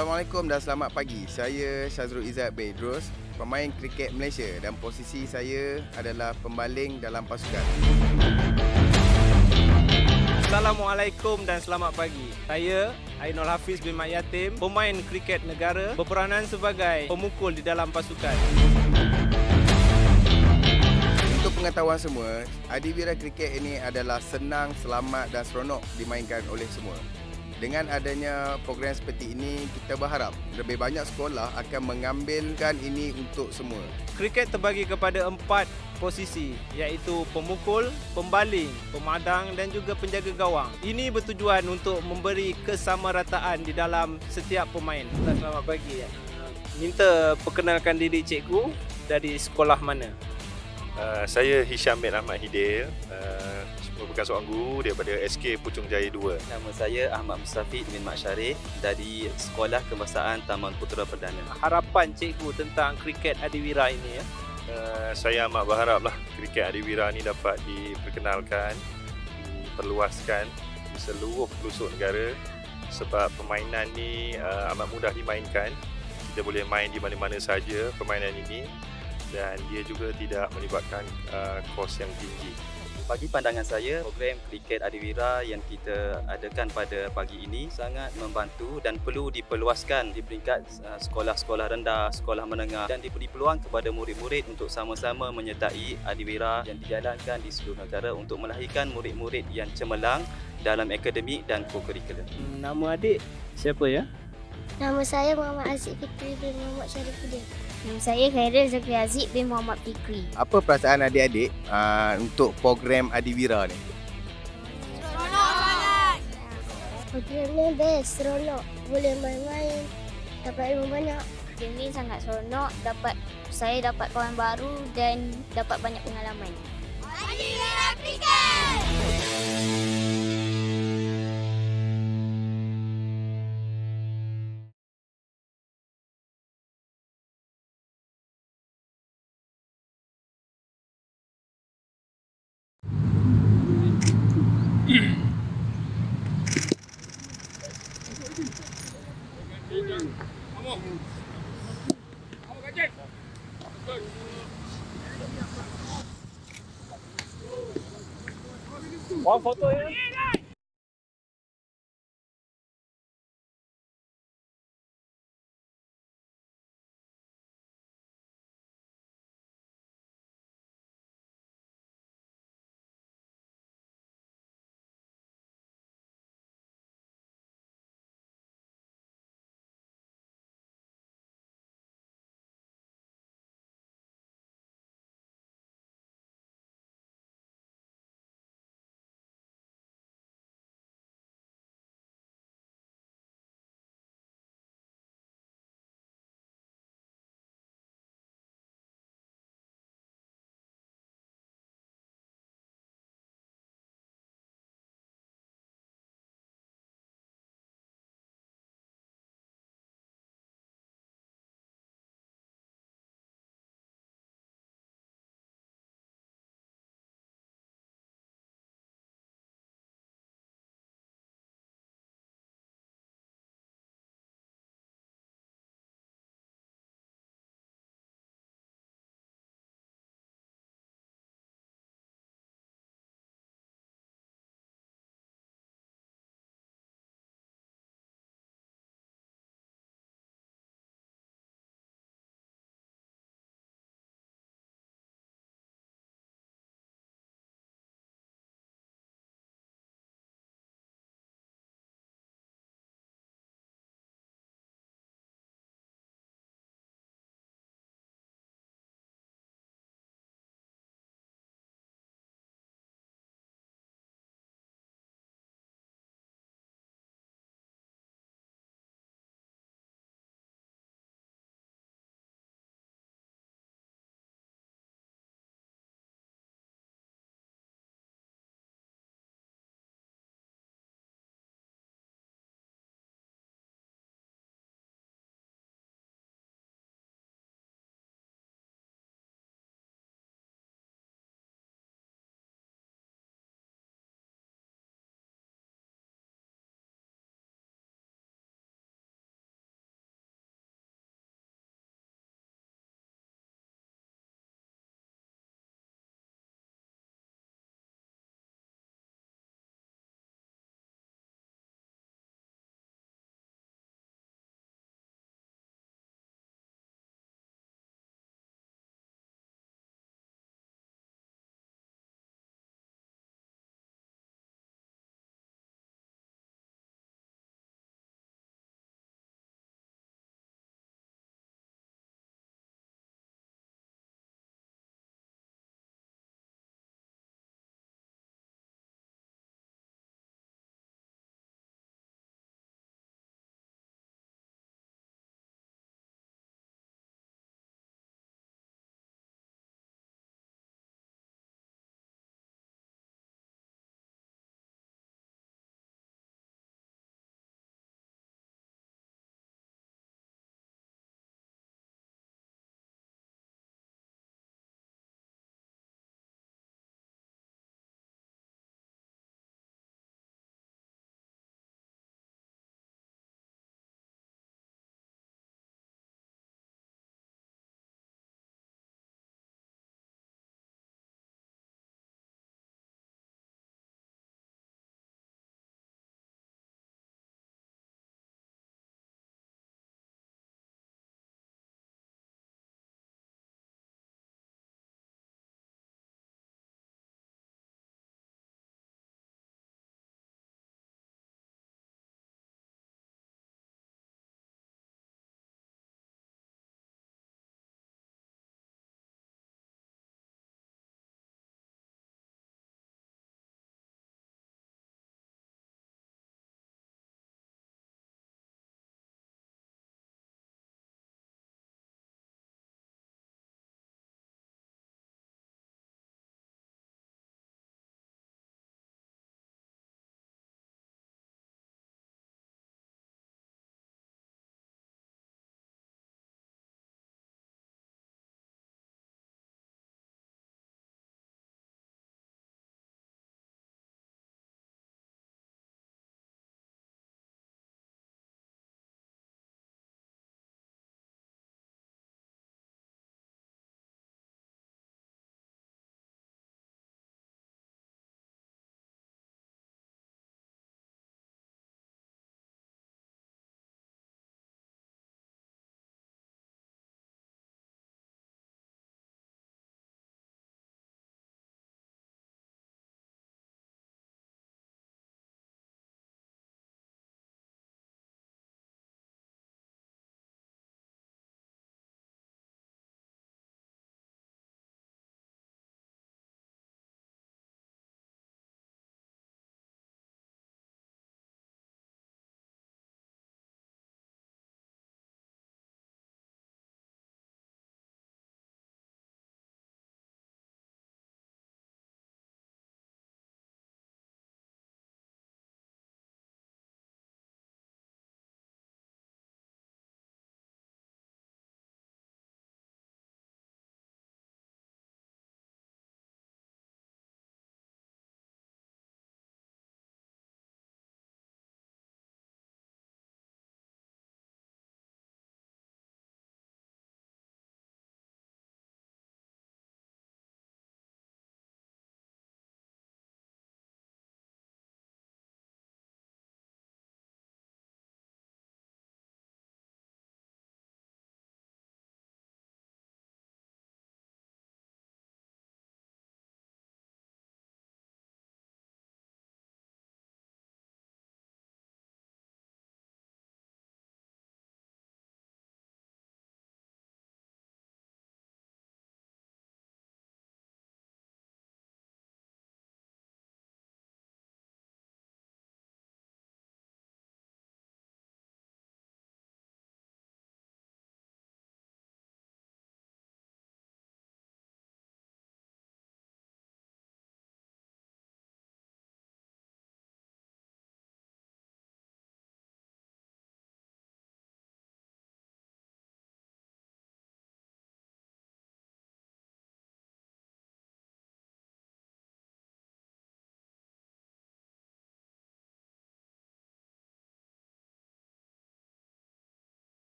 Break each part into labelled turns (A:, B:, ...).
A: Assalamualaikum dan selamat pagi. Saya Syazrul Izzat Bedros, pemain kriket Malaysia, dan posisi saya adalah pembaling dalam pasukan.
B: Assalamualaikum dan selamat pagi. Saya Ainul Hafiz bin Mat Yatim, pemain kriket negara, berperanan sebagai pemukul di dalam pasukan.
A: Untuk pengetahuan semua, adiwira kriket ini adalah senang, selamat dan seronok dimainkan oleh semua. Dengan adanya program seperti ini, kita berharap lebih banyak sekolah akan mengambilkan ini untuk semua.
B: Kriket terbagi kepada 4 posisi, iaitu pemukul, pembaling, pemadang dan juga penjaga gawang. Ini bertujuan untuk memberi kesamarataan di dalam setiap pemain. Selamat pagi. Minta perkenalkan diri cikgu, dari sekolah mana?
C: Saya Hisham bin Ahmad Hidil, merupakan seorang guru daripada SK Puchong Jaya 2.
D: Nama saya Ahmad Mustafid bin Mak Syarif dari Sekolah Kebangsaan Taman Putera Perdana.
B: Harapan cikgu tentang kriket adiwira ini ya?
C: Saya amat berharaplah kriket adiwira ni dapat diperkenalkan, diperluaskan di seluruh pelosok negara, sebab permainan ni amat mudah dimainkan. Kita boleh main di mana-mana saja permainan ini, dan dia juga tidak melibatkan kos yang tinggi.
D: Bagi pandangan saya, program kriket adiwira yang kita adakan pada pagi ini sangat membantu dan perlu diperluaskan di peringkat sekolah-sekolah rendah, sekolah menengah, dan diberi peluang kepada murid-murid untuk sama-sama menyertai adiwira yang dijalankan di seluruh negara untuk melahirkan murid-murid yang cemerlang dalam akademik dan co-curricular.
B: Nama adik siapa ya?
E: Nama saya Muhammad Aziz Fikri bin Muhammad Syarifuddin. Nama saya Khairil Zakri Aziz bin Muhammad Fikri.
A: Apa perasaan adik-adik untuk program adiwira ni?
E: Seronok sangat! Program ni best, seronok. Boleh main-main, dapat ilmu banyak. Program ni sangat seronok, saya dapat kawan baru dan dapat banyak pengalaman. Adiwira Kriket!
B: One foto ya?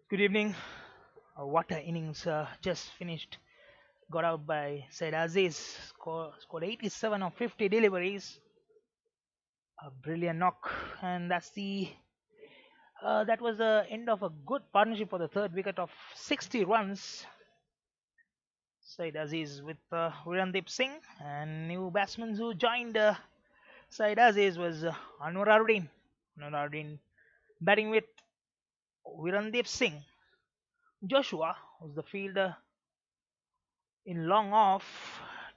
F: Good evening. What a innings just finished. Got out by Said Aziz. Scored 87 of 50 deliveries. A brilliant knock, and that was the end of a good partnership for the third wicket of 60 runs. Said Aziz with Virandeep Singh, and new batsmen who joined Said Aziz was Anwar Aruddin batting with Virandeep Singh. Joshua was the fielder in long off,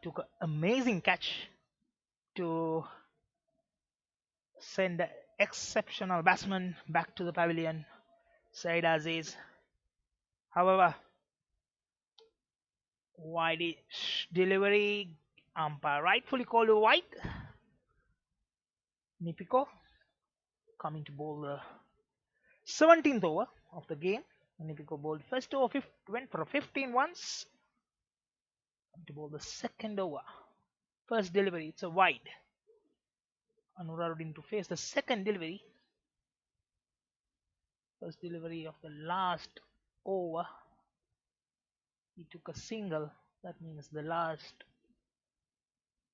F: took an amazing catch to send the exceptional batsman back to the pavilion, Said Aziz. However, wide delivery, umpire rightfully called a wide. Nipiko coming to bowl the 17th over of the game. Nipiko bowled first over, went for a 15 once. To bowl the second over. First delivery, it's a wide. Anuruddin to face the second delivery. First delivery of the last over. He took a single. That means the last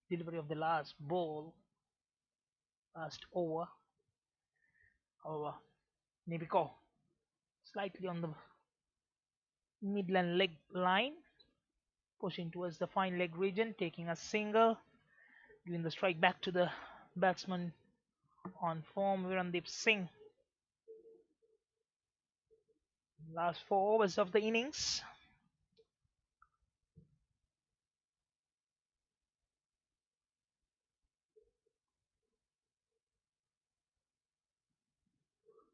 F: delivery of the last ball. Last over. However, Nipiko slightly on the midland leg line. Pushing towards the fine leg region. Taking a single. Giving the strike back to the batsman on form, Virandeep Singh. Last 4 overs of the innings.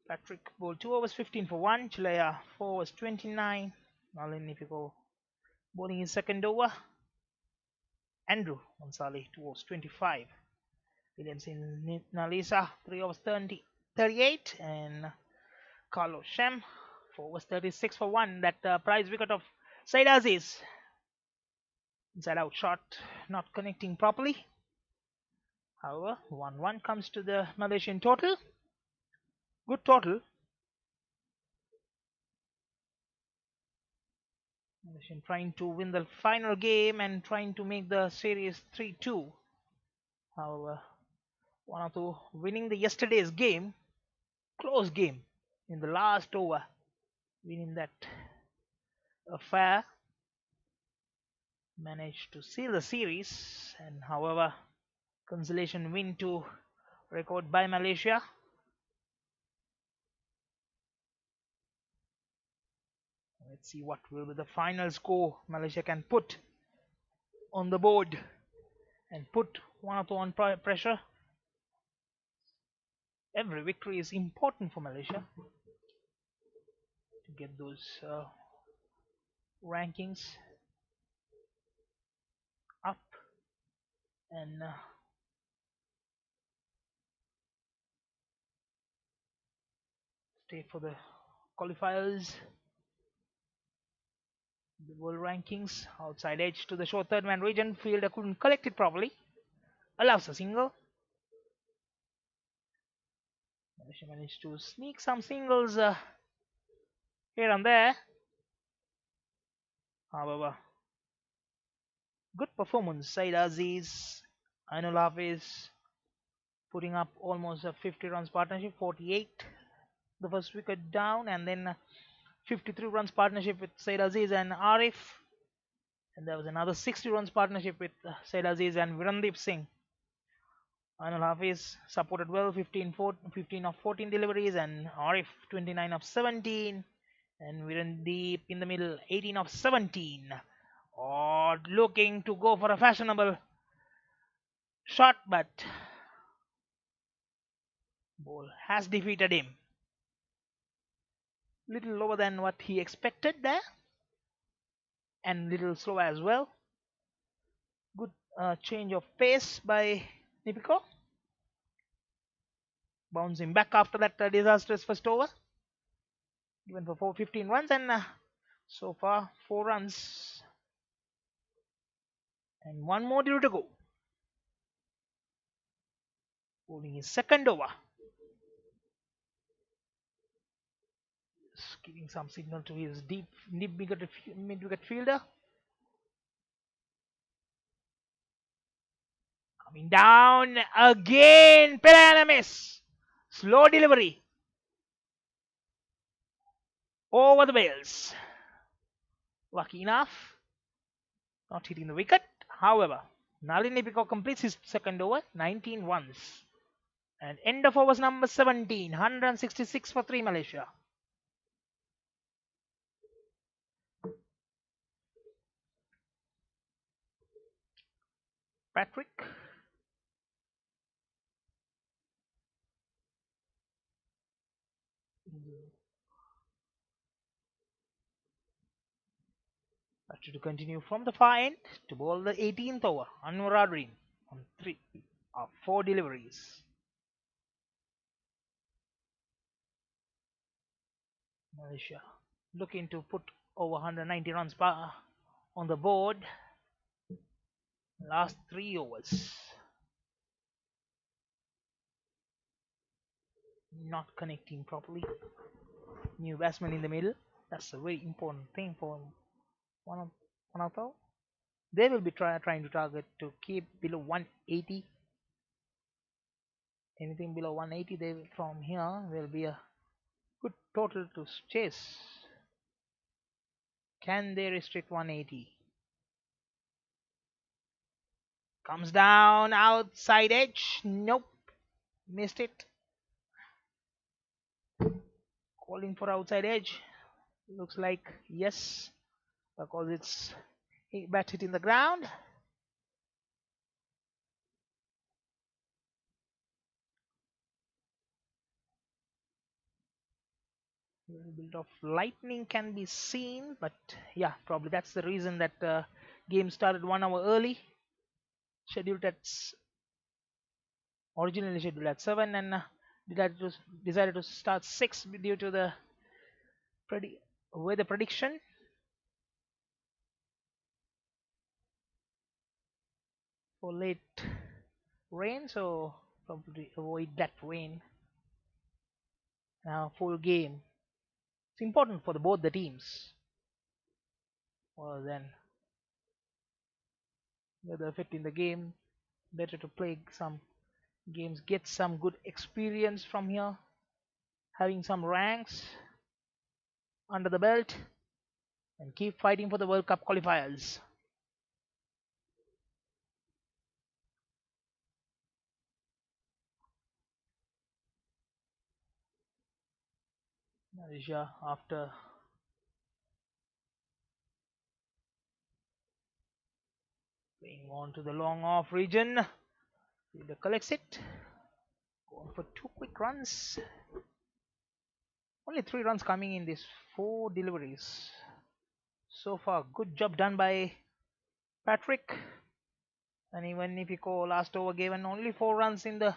F: Patrick bowled 2 overs 15 for 1. Chilaya 4 overs 29. Nalin Nipiko bowling his second over. Andrew Mansali 2 overs 25. Williamson Nalisa 3 overs 38. And Carlos Shem 4 overs 36 for 1. That prize wicket of Said Aziz. Inside out shot not connecting properly. However, 1-1 comes to the Malaysian total. Good total. Malaysian trying to win the final game and trying to make the series 3-2. However, Vanuatu winning the yesterday's game, close game in the last over, winning that affair, managed to seal the series, and however, consolation win to record by Malaysia. Let's see what will be the final score Malaysia can put on the board and put Vanuatu on pressure. Every victory is important for Malaysia to get those rankings up and stay for the qualifiers. The world rankings, outside edge to the short third man region, fielder couldn't collect it properly, allows a single. Malaysia managed to sneak some singles here and there. However, good performance. Said Aziz, Ainul Hafiz putting up almost a 50 runs partnership, 48 the first wicket down, and then 53 runs partnership with Said Aziz and Arif, and there was another 60 runs partnership with Said Aziz and Virandeep Singh. Ainul Hafiz supported well, 15 of 14 deliveries, and Arif 29 of 17, and Virandeep in the middle 18 of 17. Looking to go for a fashionable shot, but ball has defeated him. Little lower than what he expected there, and little slower as well. Good change of pace by Nipiko. Bouncing back after that disastrous first over. Given for 415 runs, and so far 4 runs. And 1 more due to go. Bowling his second over. giving some signal to his deep mid-wicket fielder. Coming down again, Pelana miss. Slow delivery over the bails. Lucky enough, not hitting the wicket. However, Nalini Peacock completes his second over, 19 runs. And end of overs number 17, 166 for 3 Malaysia. Patrick. To continue from the far end to bowl the 18th over. Anwar Adrin on 3 of 4 deliveries. Malaysia looking to put over 190 runs on the board. Last 3 overs. Not connecting properly. New batsman in the middle. That's a very important thing for Vanuatu. They will be trying to target to keep below 180. Anything below 180, they from here will be a good total to chase. Can they restrict 180? Comes down outside edge. Nope. Missed it. Calling for outside edge. Looks like yes, because it's bat hitting the ground. A little bit of lightning can be seen, but yeah, probably that's the reason that game started 1 hour early. Originally scheduled at 7 and decided to start 6 due to the weather prediction. For late rain, so probably avoid that rain. Now full game. It's important for both the teams. Well then, whether fit in the game, better to play some games, get some good experience from here, having some ranks under the belt, and keep fighting for the World Cup qualifiers. Malaysia, after playing on to the long off region, fielder collects it, going for 2 quick runs. Only 3 runs coming in these 4 deliveries. So far, good job done by Patrick. And even if you go last over, given only 4 runs in the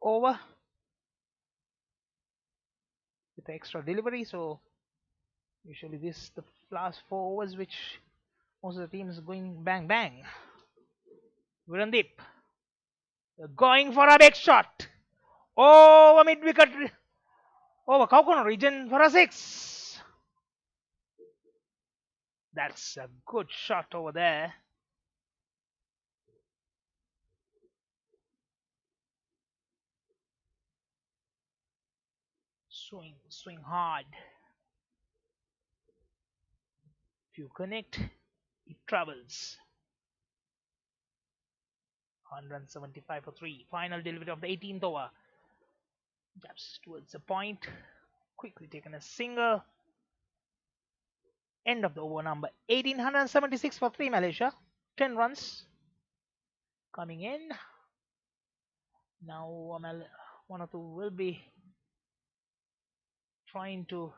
F: over with the extra delivery. So usually this the last 4 overs which most of the teams going bang bang. Virandeep going for a big shot over mid wicket, over Kaukono region for a 6. That's a good shot over there. Swing hard. If you connect, it travels. 175 for 3. Final delivery of the 18th over. Jabs towards the point. Quickly taken a single. End of the over number 18. 176 for 3 Malaysia. 10 runs coming in. Now Vanuatu will be trying to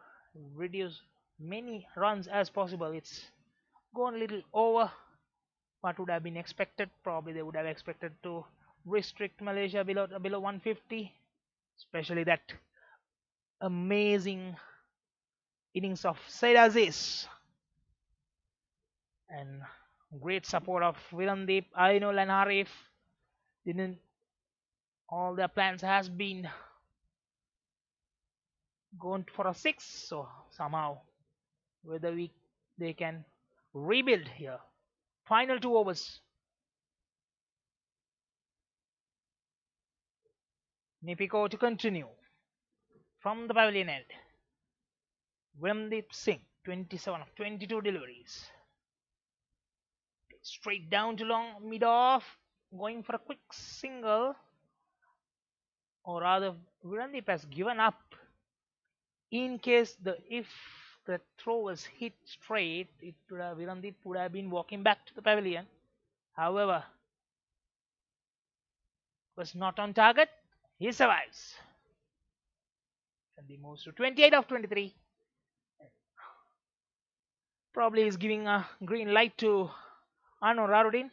F: reduce many runs as possible. It's gone a little over what would have been expected. Probably they would have expected to restrict Malaysia below 150, especially that amazing innings of Said Aziz and great support of Virandeep, Ainul and Arif. All their plans has been going for a 6. So somehow whether they can rebuild here. Final 2 overs. Nipiko to continue from the pavilion end. Viramdeep Singh, 27 of 22 deliveries. Straight down to long, mid off, going for a quick single. Or rather, Viramdeep has given up. In case if the throw was hit straight, Viramdeep would have been walking back to the pavilion. However, was not on target. He survives. And he moves to 28 of 23. Probably is giving a green light to Anwar Arudin.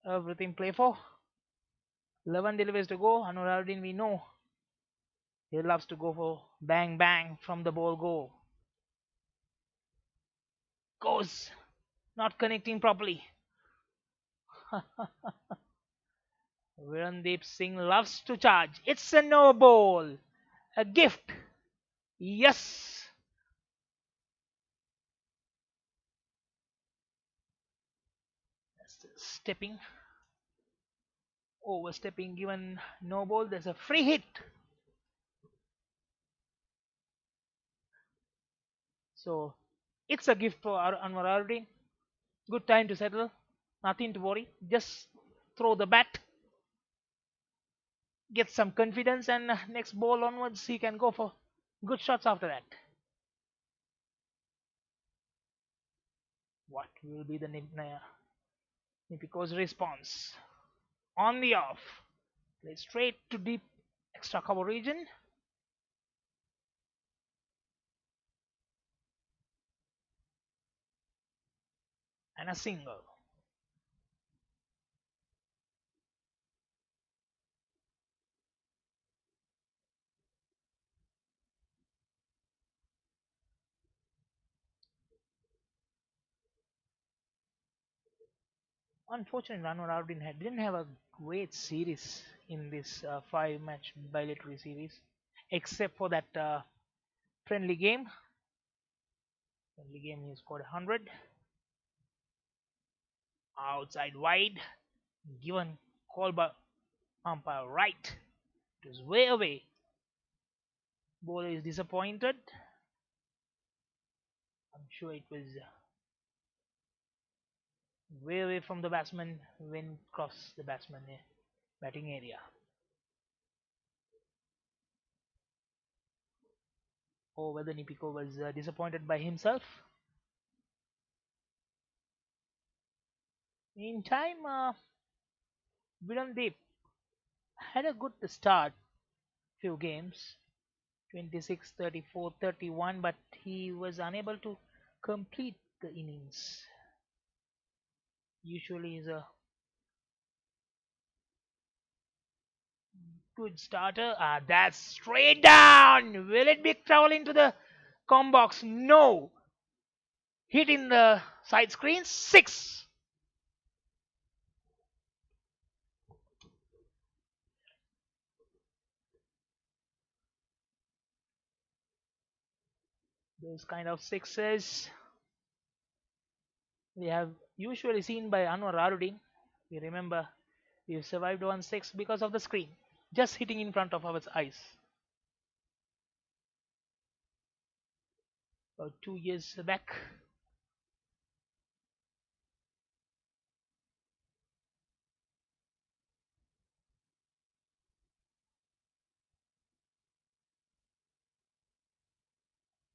F: Everything play for. 11 deliveries to go. Anwar Arudin, we know he loves to go for bang bang from the ball go. Goes. Not connecting properly. Viramdeep Singh loves to charge. It's a no ball. A gift. Yes. Stepping. Overstepping, given no ball. There's a free hit. So it's a gift for Anwar Arudin. Good time to settle. Nothing to worry. Just throw the bat. Get some confidence, and next ball onwards he can go for good shots after that. What will be the Nipiko's response? On the off. Play straight to deep extra cover region. And a single. Unfortunately, Anwar Arudin didn't have a great series in this 5-match bilateral series, except for that friendly game. Friendly game, he scored 100. Outside wide, given call by umpire right. It was way away. Bowler is disappointed. I'm sure it was way away from the batsman when crossed the batsman batting area. Or whether Nipiko was disappointed by himself. Meantime, Viramdeep had a good start, few games, 26, 34, 31, but he was unable to complete the innings. Usually is a good starter. That's straight down. Will it be traveling to the com box? No. Hit in the side screen. 6. Those kind of sixes we have usually seen by Anwar Arudin. We remember we survived 1-6 because of the screen just hitting in front of our eyes. About 2 years back.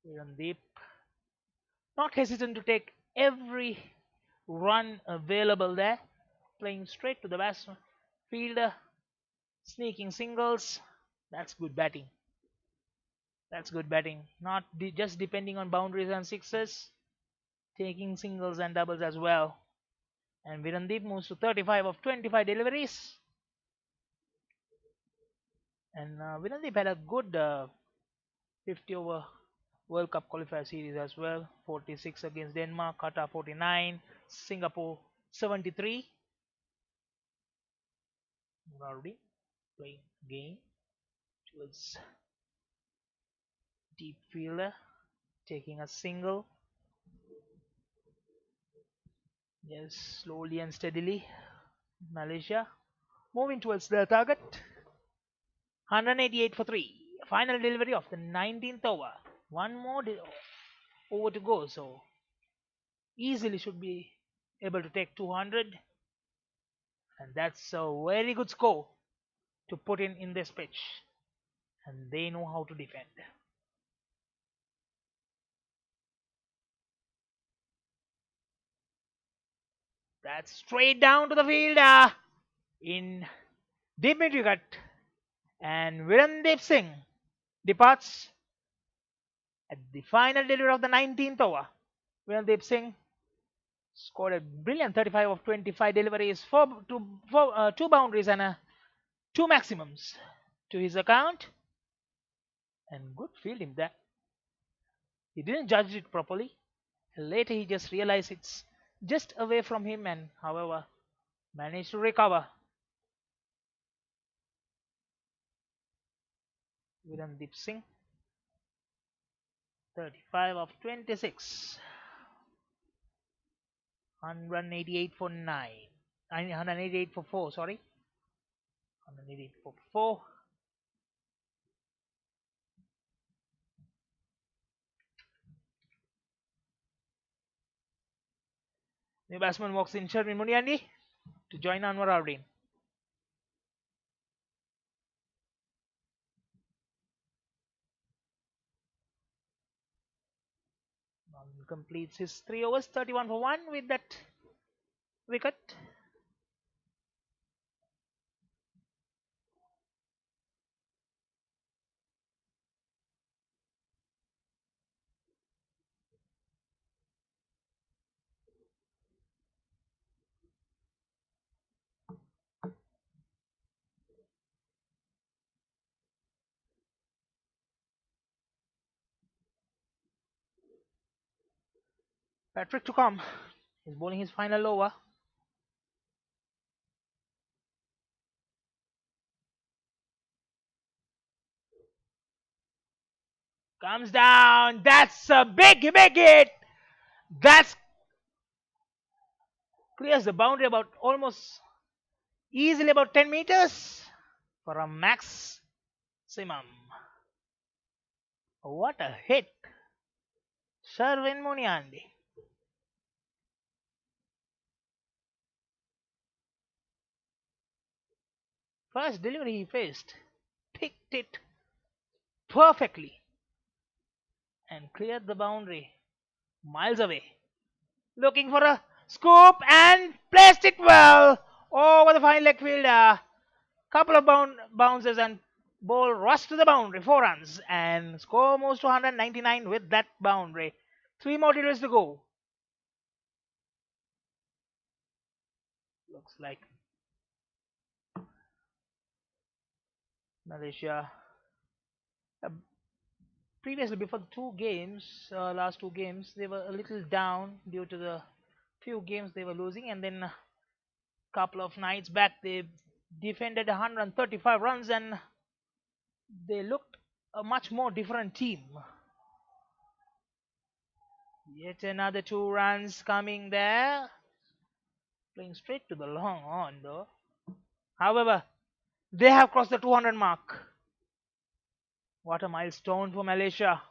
F: Viramdeep not hesitant to take every run available there, playing straight to the batsman fielder, sneaking singles. That's good batting. That's good batting. Not just depending on boundaries and sixes, taking singles and doubles as well. And Viramdeep moves to 35 of 25 deliveries. And Viramdeep had a good 50 over World Cup qualifier series as well. 46 against Denmark, Qatar 49, Singapore 73. Already playing game towards deep fielder, taking a single. Yes, slowly and steadily. Malaysia moving towards the target. 188 for 3. Final delivery of the 19th over. One more over to go, so easily should be able to take 200. And that's a very good score to put in this pitch. And they know how to defend. That's straight down to the fielder in deep mid wicket. And Virendip Singh departs at the final delivery of the 19th over. Virendip Singh scored a brilliant 35 of 25 deliveries, two boundaries and two maximums to his account. And good fielding that. He didn't judge it properly. Later he just realized it's just away from him and however managed to recover. Virendip Singh 35 of 26. 188 for 9. 188 for 4, sorry. 188 for 4. New batsman walks in, Sherwin Muniandi to join Anwar Aldin. Completes his 3 overs, 31 for 1 with that wicket. Patrick to come. He's bowling his final over. Comes down. That's a big hit. That's clears the boundary about almost easily about 10 meters for a maximum. What a hit. Sherwin Muniandi. First delivery he faced, picked it perfectly and cleared the boundary miles away. Looking for a scoop and placed it well over the fine leg fielder. Couple of bounces and ball rushed to the boundary, 4 runs, and score moves to 199 with that boundary. 3 more deliveries to go. Looks like Malaysia previously before the last two games, they were a little down due to the few games they were losing, and then a couple of nights back they defended 135 runs and they looked a much more different team. Yet another 2 runs coming there, playing straight to the long on though. However, they have crossed the 200 mark. What a milestone for Malaysia.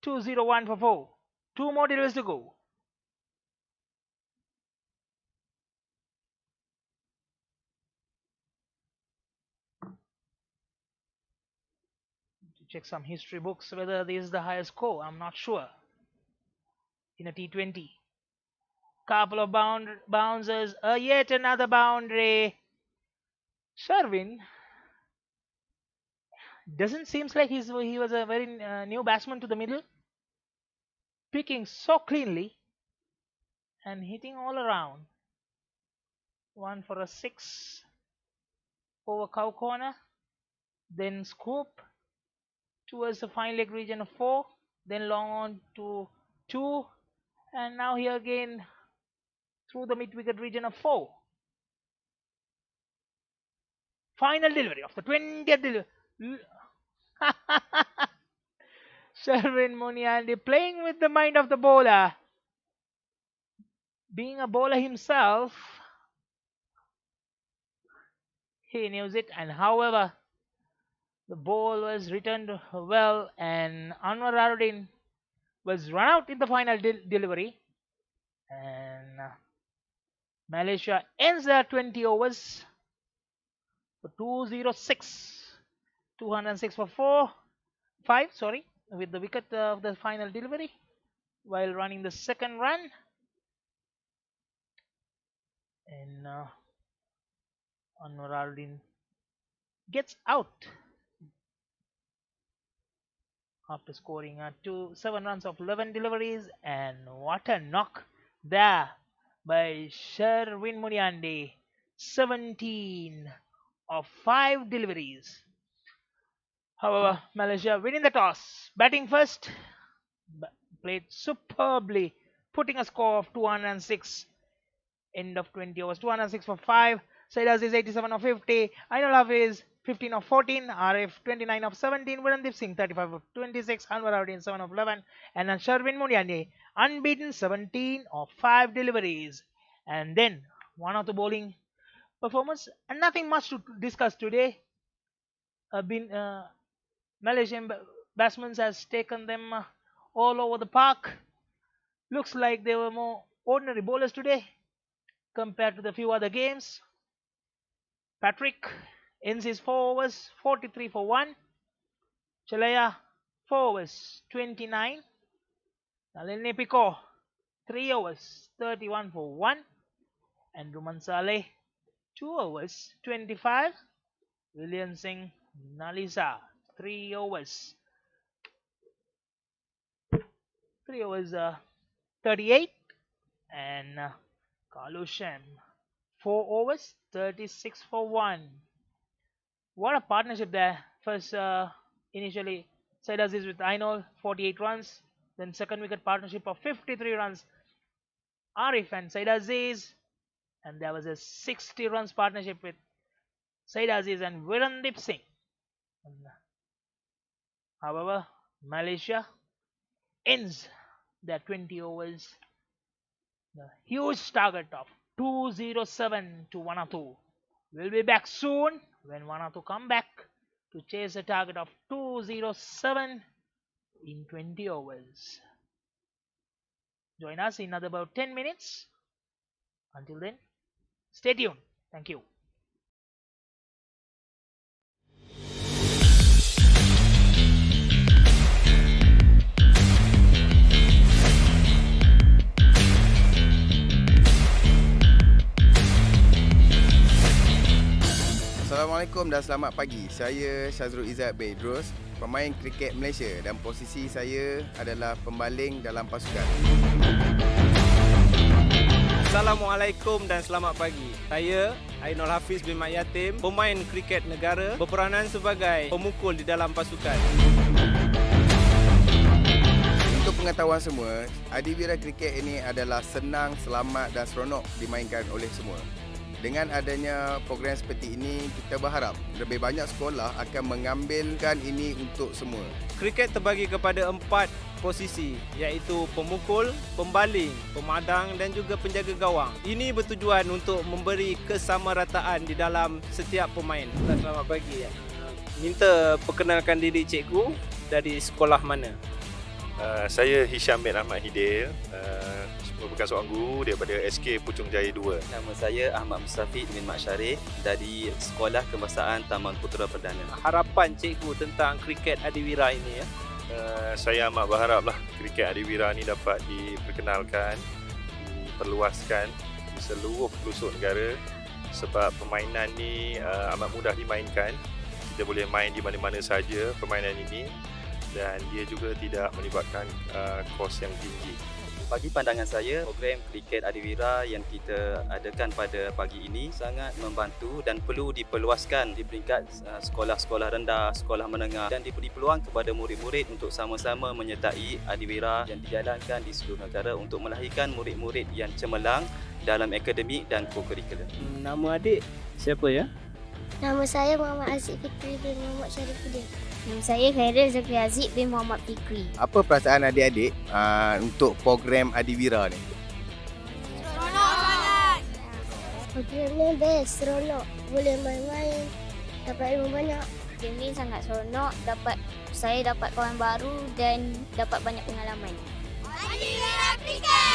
F: 201 for 4. 2 more deliveries to go. To check some history books whether this is the highest score. I'm not sure. In a T20. Couple of bouncers. Yet another boundary. Sherwin doesn't seem like he was a very new batsman to the middle. Picking so cleanly and hitting all around. 1 for a 6 over cow corner. Then scoop towards the fine leg region of 4. Then long on to 2. And now here again through the mid wicket region of 4. Final delivery of the 20th Sherwin Muniandi playing with the mind of the bowler. Being a bowler himself, he knows it, and however, the ball was returned well, and Anwar Arudin was run out in the final delivery, and Malaysia ends their 20 overs for 206 for 5, with the wicket of the final delivery while running the second run, and Anwar Arudin gets out after scoring 7 runs of 11 deliveries, and what a knock there by Sherwin Muniandi, 17 of 5 deliveries. However, Malaysia winning the toss, batting first, played superbly, putting a score of 206. End of 20 overs, 206 for 5. Said Aziz 87 of 50. Ainul Hafiz 15 of 14. Arif 29 of 17. Virendeep Singh 35 of 26. Anwar Arudin 7 of 11. And then Sherwin Muniandi unbeaten 17 of 5 deliveries. And then one of the bowling performance, and nothing much to discuss today. Malaysian batsmen has taken them all over the park. Looks like they were more ordinary bowlers today compared to the few other games. Patrick ends his 4 overs 43 for 1. Chalaya 4 overs 29. Nalini Pico 3 overs 31 for 1. And Ruman Saleh 2 overs 25. William Singh Nalisa 3 overs 38. And Kalu Shem 4 overs 36 for 1. What a partnership there. First, initially, Said Aziz with Ainul 48 runs. Then second wicket partnership of 53 runs. Arif and Said Aziz. And there was a 60 runs partnership with Said Aziz and Virendeep Singh. However, Malaysia ends their 20 overs. The huge target of 207 to Vanuatu. We'll be back soon when Vanuatu come back to chase a target of 207 in 20 overs. Join us in another about 10 minutes. Until then, stay tuned. Thank you.
A: Assalamualaikum dan selamat pagi. Saya Syazrul Izzat Bedros, pemain kriket Malaysia, dan posisi saya adalah pembaling dalam pasukan.
B: Assalamualaikum dan selamat pagi. Saya Ainul Hafiz bin Mat Yatim, pemain kriket negara, berperanan sebagai pemukul di dalam pasukan.
A: Untuk pengetahuan semua, adibira kriket ini adalah senang, selamat dan seronok dimainkan oleh semua. Dengan adanya program seperti ini, kita berharap lebih banyak sekolah akan mengambilkan ini untuk semua.
B: Kriket terbagi kepada 4 posisi, iaitu pemukul, pembaling, pemadang dan juga penjaga gawang. Ini bertujuan untuk memberi kesamarataan di dalam setiap pemain. Selamat pagi. Minta perkenalkan diri cikgu, dari sekolah mana?
C: Saya Hisham bin Ahmad Hidil, merupakan seorang guru daripada SK Puchong Jaya 2.
D: Nama saya Ahmad Mustafid bin Mat Syarif dari Sekolah Kebangsaan Taman Putera Perdana.
B: Harapan cikgu tentang kriket adiwira ini ya?
C: Saya amat berharaplah kriket adiwira ni dapat diperkenalkan, diperluaskan di seluruh pelosok negara, sebab permainan ni amat mudah dimainkan. Kita boleh main di mana-mana saja permainan ini, dan dia juga tidak melibatkan kos yang tinggi.
D: Bagi pandangan saya, program kriket adiwira yang kita adakan pada pagi ini sangat membantu dan perlu diperluaskan di peringkat sekolah-sekolah rendah, sekolah menengah, dan diberi peluang kepada murid-murid untuk sama-sama menyertai adiwira yang dijalankan di seluruh negara untuk melahirkan murid-murid yang cemerlang dalam akademik dan co-curricular.
B: Nama adik siapa ya?
E: Nama saya Muhammad Aziz Fikri bin Muhammad Syarifuddin. Nama saya Khairil Zakri Aziz bin Muhammad Fikri.
A: Apa perasaan adik-adik untuk program Adiwira ni?
E: Seronok sangat. Program ni best, seronok. Boleh main-main, dapat ilmu banyak. Game ni sangat seronok, saya dapat kawan baru dan dapat banyak pengalaman. Adiwira Cricket!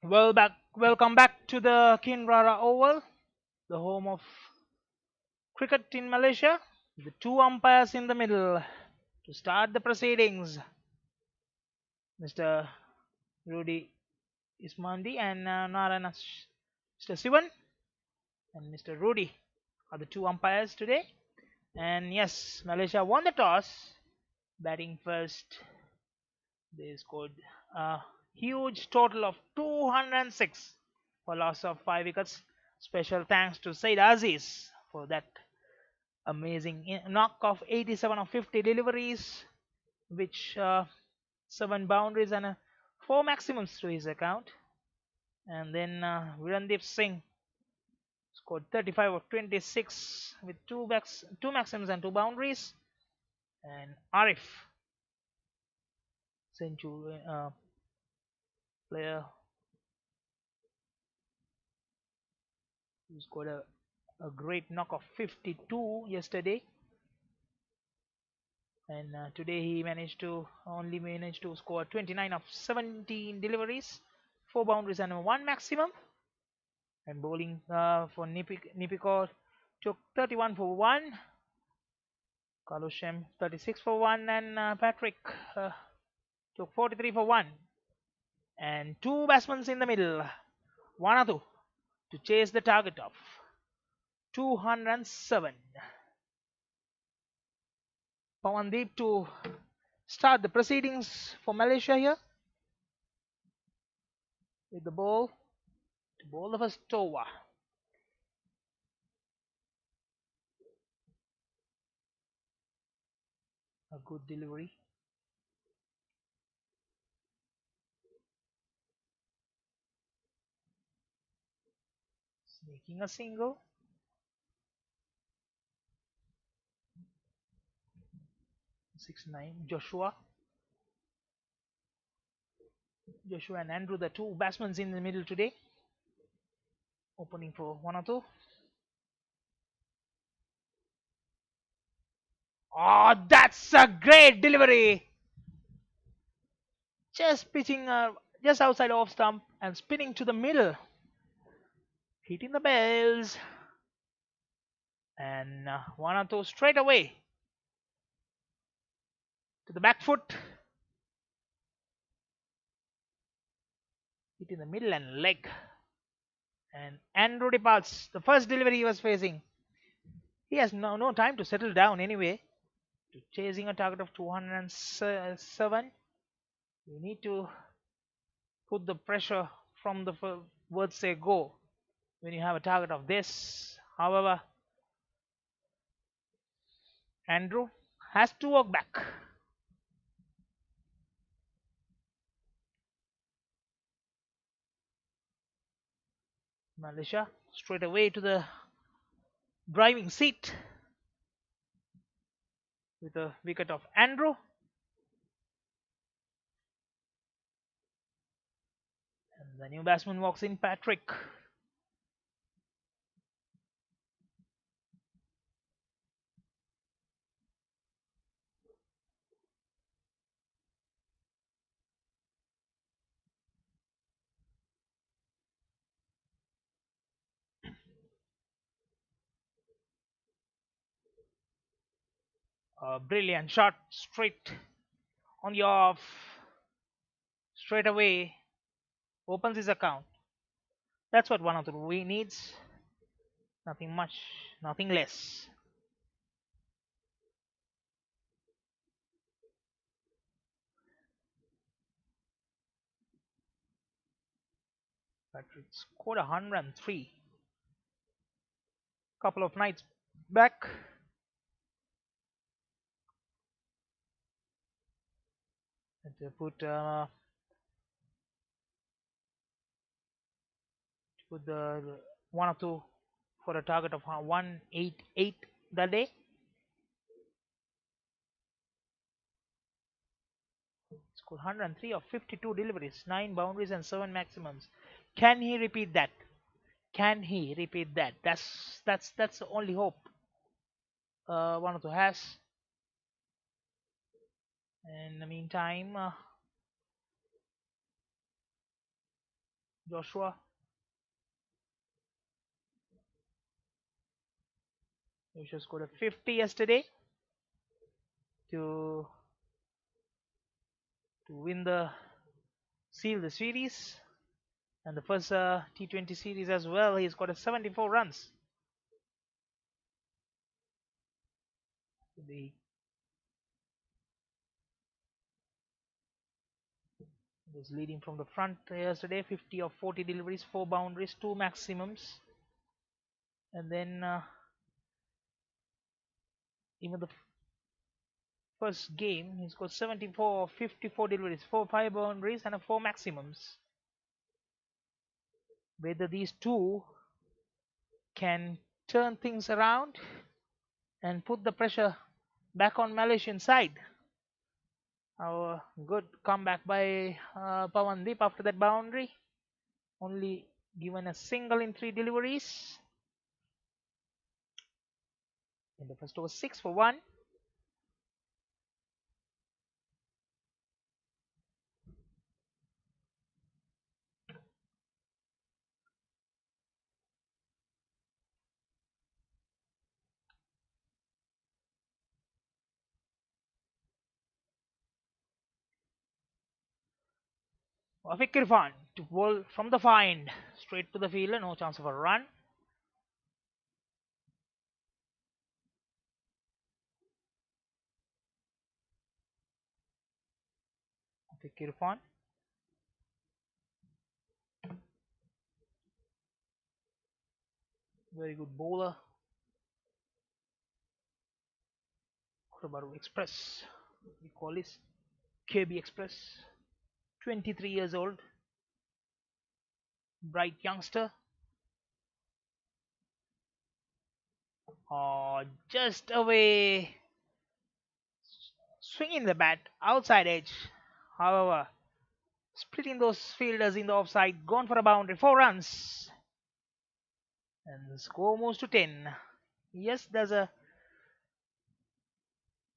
F: Welcome back to the Kinrara Oval, the home of cricket in Malaysia. The two umpires in the middle to start the proceedings, Mr. Rudy Ismandi and Narana Mr. Sivan and Mr. Rudy are the two umpires today. And yes, Malaysia won the toss, batting first. They scored a huge total of 206 for loss of 5 wickets. Special thanks to Said Aziz for that amazing knock of 87 of 50 deliveries, which 7 boundaries and 4 maximums to his account. And then Virandeep Singh scored 35 of 26 with 2 maximums and 2 boundaries. And Arif, century player who scored a great knock of 52 yesterday, and today he only managed to score 29 of 17 deliveries, 4 boundaries and 1 maximum. And bowling for Nipiko took 31 for 1, Carlos Shem 36 for 1, and Patrick took 43 for 1. And 2 batsmen in the middle, Vanuatu to chase the target of 207. Pawandeep to start the proceedings for Malaysia here with the ball to bowl the first over. A good delivery. Making a single. Six nine. Joshua and Andrew, the two batsmen in the middle today. Opening for Vanuatu. Oh, that's a great delivery! Just pitching just outside off stump and spinning to the middle. Hitting the bells. And Vanuatu straight away to the back foot. Hit in the middle and leg. And Andrew departs. The first delivery he was facing. He has no time to settle down anyway. Chasing a target of 207. You need to put the pressure from the words say go when you have a target of this. However, Andrew has to walk back. Malaysia straight away to the driving seat with a wicket of Andrew. And the new batsman walks in, Patrick. A brilliant shot straight on the off. Straight away opens his account. That's what one of the we needs. Nothing much, nothing less. Patrick scored 103 couple of nights back. And to put the 102 for a target of 188 that day. Scored 103 of 52 deliveries, 9 boundaries and 7 maximums. Can he repeat that? Can he repeat that? That's the only hope Vanuatu has. In the meantime, Joshua. Joshua scored a 50 yesterday to seal the series, and the first T20 series as well. He's got a 74 runs. He was leading from the front yesterday. 50 of 40 deliveries, 4 boundaries, 2 maximums, and then even the first game he's got 74 of 54 deliveries, 5 boundaries, and 4 maximums. Whether these two can turn things around and put the pressure back on Malaysian side. Our good comeback by Pawandeep after that boundary. Only given a single in 3 deliveries. In the first over, 6 for 1. Wafiq Irfan to bowl from the find straight to the fielder, no chance of a run. Wafiq Irfan. Very good bowler. Kurabaru Express, we call this KB Express. 23 years old, bright youngster. Just away, swinging the bat outside edge. However, splitting those fielders in the offside, gone for a boundary, 4 runs, and the score moves to 10. Yes, there's a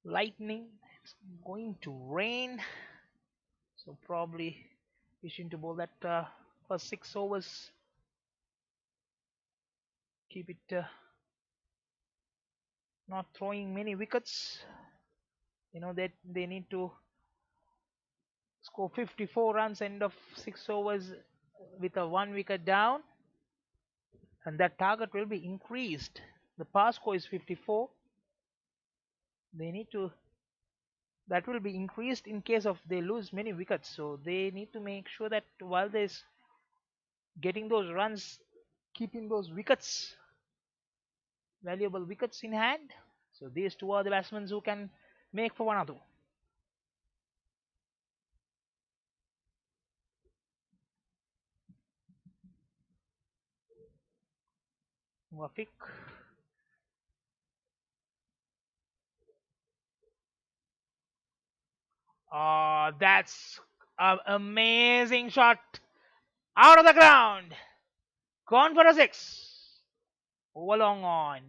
F: lightning. It's going to rain, so probably wishing to bowl that first 6 overs. Keep it not throwing many wickets. You know that they need to score 54 runs end of 6 overs with a 1 wicket down, and that target will be increased. The past score is 54. They need to, that will be increased in case of they lose many wickets, so they need to make sure that while they're getting those runs, keeping those wickets, valuable wickets in hand. So these two are the batsmen who can make for Vanuatu. Wafiq. That's an amazing shot. Out of the ground. Gone for a 6. Over long on.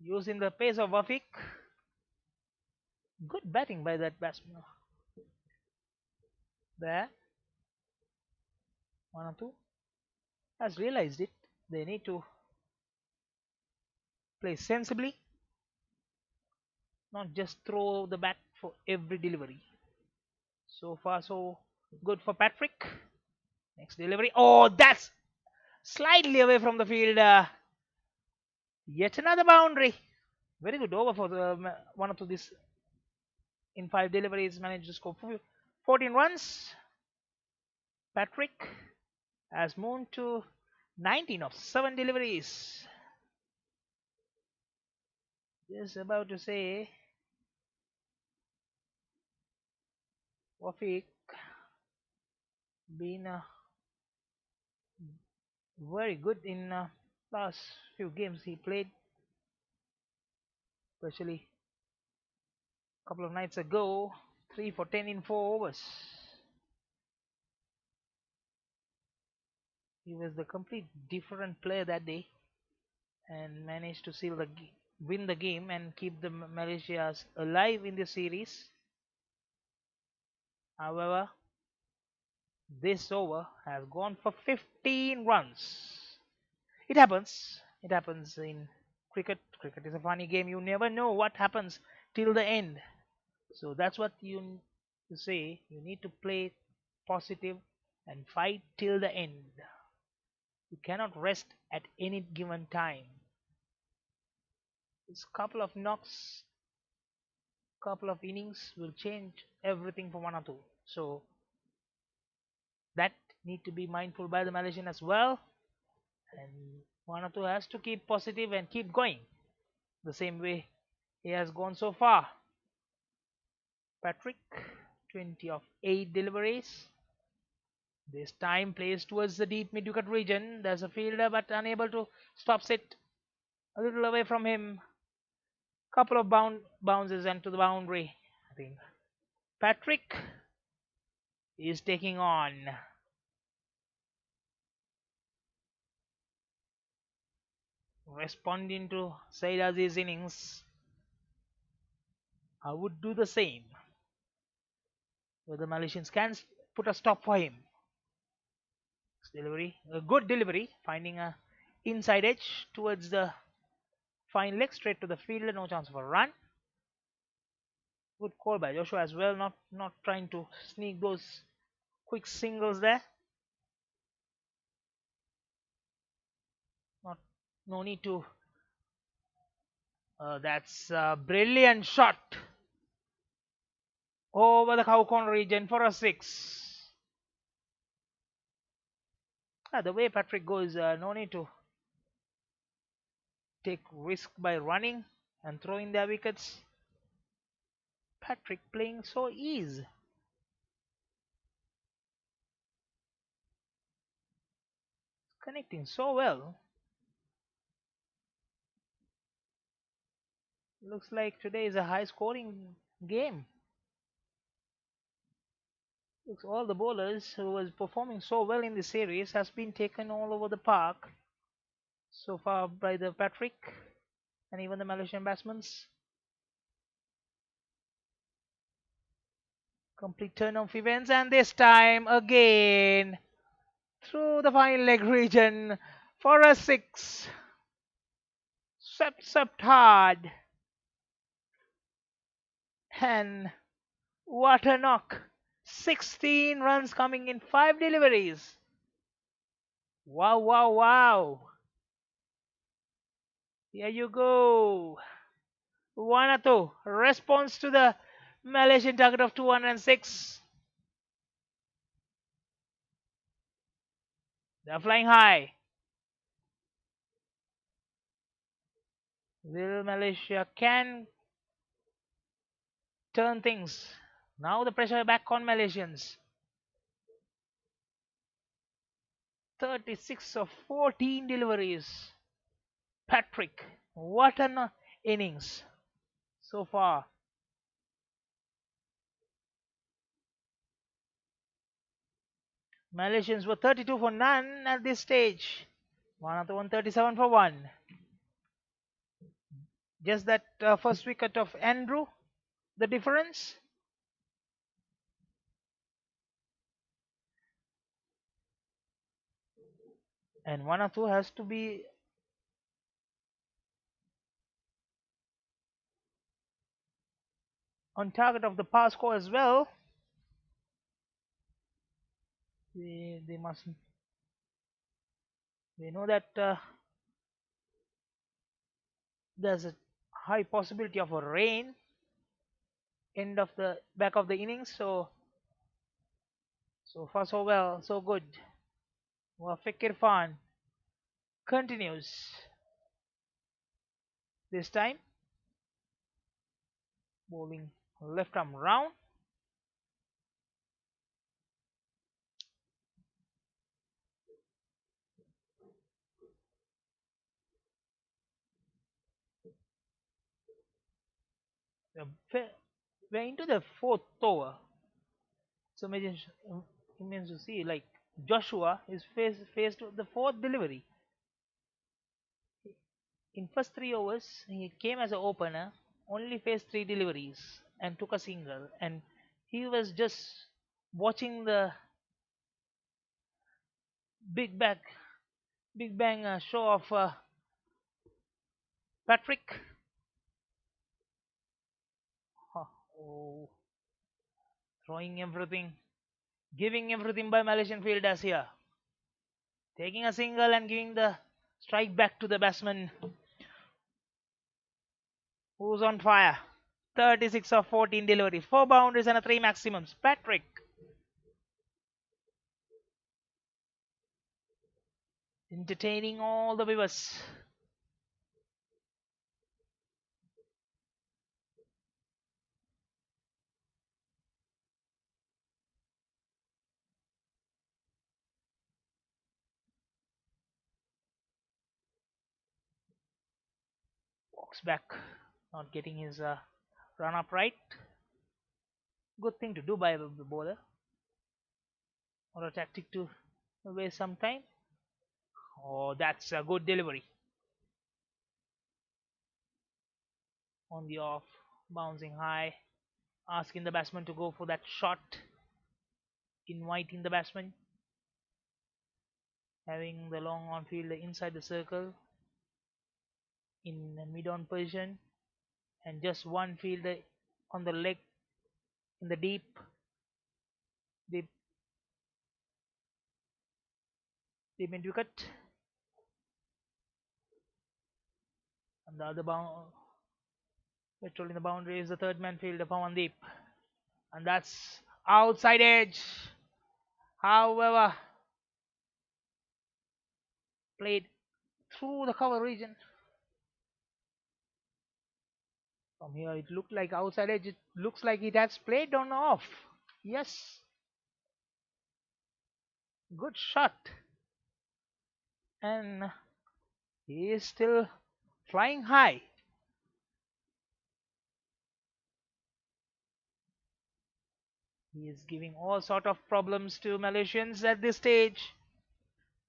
F: Using the pace of Wafiq. Good batting by that batsman. There. Vanuatu has realized it. They need to play sensibly. Not just throw the bat for every delivery. So far so good for Patrick. Next delivery. Oh, that's slightly away from the field. Yet another boundary. Very good over for the Vanuatu. This in 5 deliveries managed to score 14 runs. Patrick has moved to 19 of 7 deliveries. Just about to say, Wafiq been very good in last few games he played, especially a couple of nights ago, 3 for 10 in 4 overs. He was the complete different player that day and managed to win the game and keep the Malaysias alive in the series. However, this over has gone for 15 runs. It happens. It happens in cricket. Cricket is a funny game. You never know what happens till the end. So that's what you say. You need to play positive and fight till the end. You cannot rest at any given time. This couple of knocks, couple of innings will change everything for Vanuatu. So that need to be mindful by the Malaysian as well. And Vanuatu has to keep positive and keep going the same way he has gone so far. Patrick, 20 of 8 deliveries. This time plays towards the deep mid-wicket region. There's a fielder but unable to stop it. A little away from him. Couple of bounces into the boundary. I think Patrick is taking on. Responding to Said Aziz's innings. I would do the same. But the Malaysians can put a stop for him. Delivery, a good delivery, finding a inside edge towards the fine leg, straight to the fielder, no chance of a run. Good call by Joshua as well, not trying to sneak those quick singles there. No need to. That's a brilliant shot over the cow corner region for a 6. The way Patrick goes, no need to take risk by running and throwing their wickets. Patrick playing so easy. Connecting so well. Looks like today is a high scoring game. Looks all the bowlers who was performing so well in the series has been taken all over the park so far by the Patrick and even the Malaysian batsmen. Complete turn of events, and this time again through the fine leg region for a 6. Swept hard. And what a knock. 16 runs coming in 5 deliveries. Wow, wow, wow. Here you go. Vanuatu response to the Malaysian target of 206. They're flying high. Will Malaysia can turn things? Now the pressure back on Malaysians. 36 of 14 deliveries. Patrick, what an innings so far. Malaysians were 32 for none at this stage. Vanuatu 137 for 1. Just that first wicket of Andrew, the difference. And Vanuatu has to be on target of the power score as well. They must. They know that there's a high possibility of a rain end of the back of the innings. So far so well, so good. Wafiq Irfan continues. This time bowling left arm round. We're into the 4th over. So it means to see like Joshua is faced with the 4th delivery. In first 3 overs, he came as an opener, only faced 3 deliveries and took a single, and he was just watching the big bang, big bang show of Patrick. Oh, throwing everything, giving everything by Malaysian fielders here. Taking a single and giving the strike back to the batsman who's on fire. 36 of 14 deliveries, 4 boundaries and a 3 maximums. Patrick entertaining all the viewers. Walks back, not getting his run up right. Good thing to do by the bowler, or a tactic to waste some time. Oh, that's a good delivery. On the off, bouncing high, asking the batsman to go for that shot, inviting the batsman, having the long on field inside the circle in mid on position, and just one fielder on the leg in the deep mid wicket, and the other patrolling the boundary is the third man fielder Pawandeep, and that's outside edge. However, played through the cover region. From here, it looked like outside edge. It looks like it has played on off. Yes, good shot, and he is still flying high. He is giving all sort of problems to Malaysians at this stage.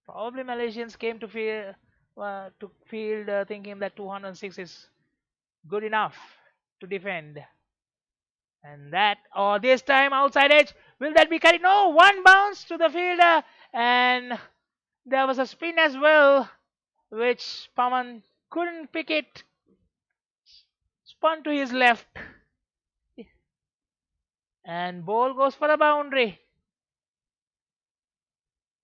F: Probably Malaysians came to field thinking that 206 is good enough to defend. And that, or this time outside edge, will that be carried? No, one bounce to the fielder, and there was a spin as well, which Paman couldn't pick it. Spun to his left, and ball goes for a boundary.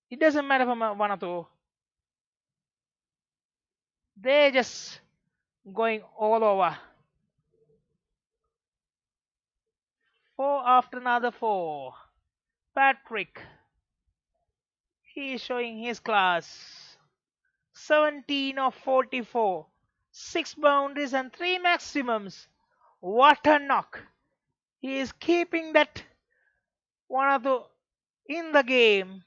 F: It doesn't matter for Vanuatu. They're just going all over. 4 after another 4. Patrick, he is showing his class. 17 of 44. 6 boundaries and 3 maximums. What a knock. He is keeping that Vanuatu in the game.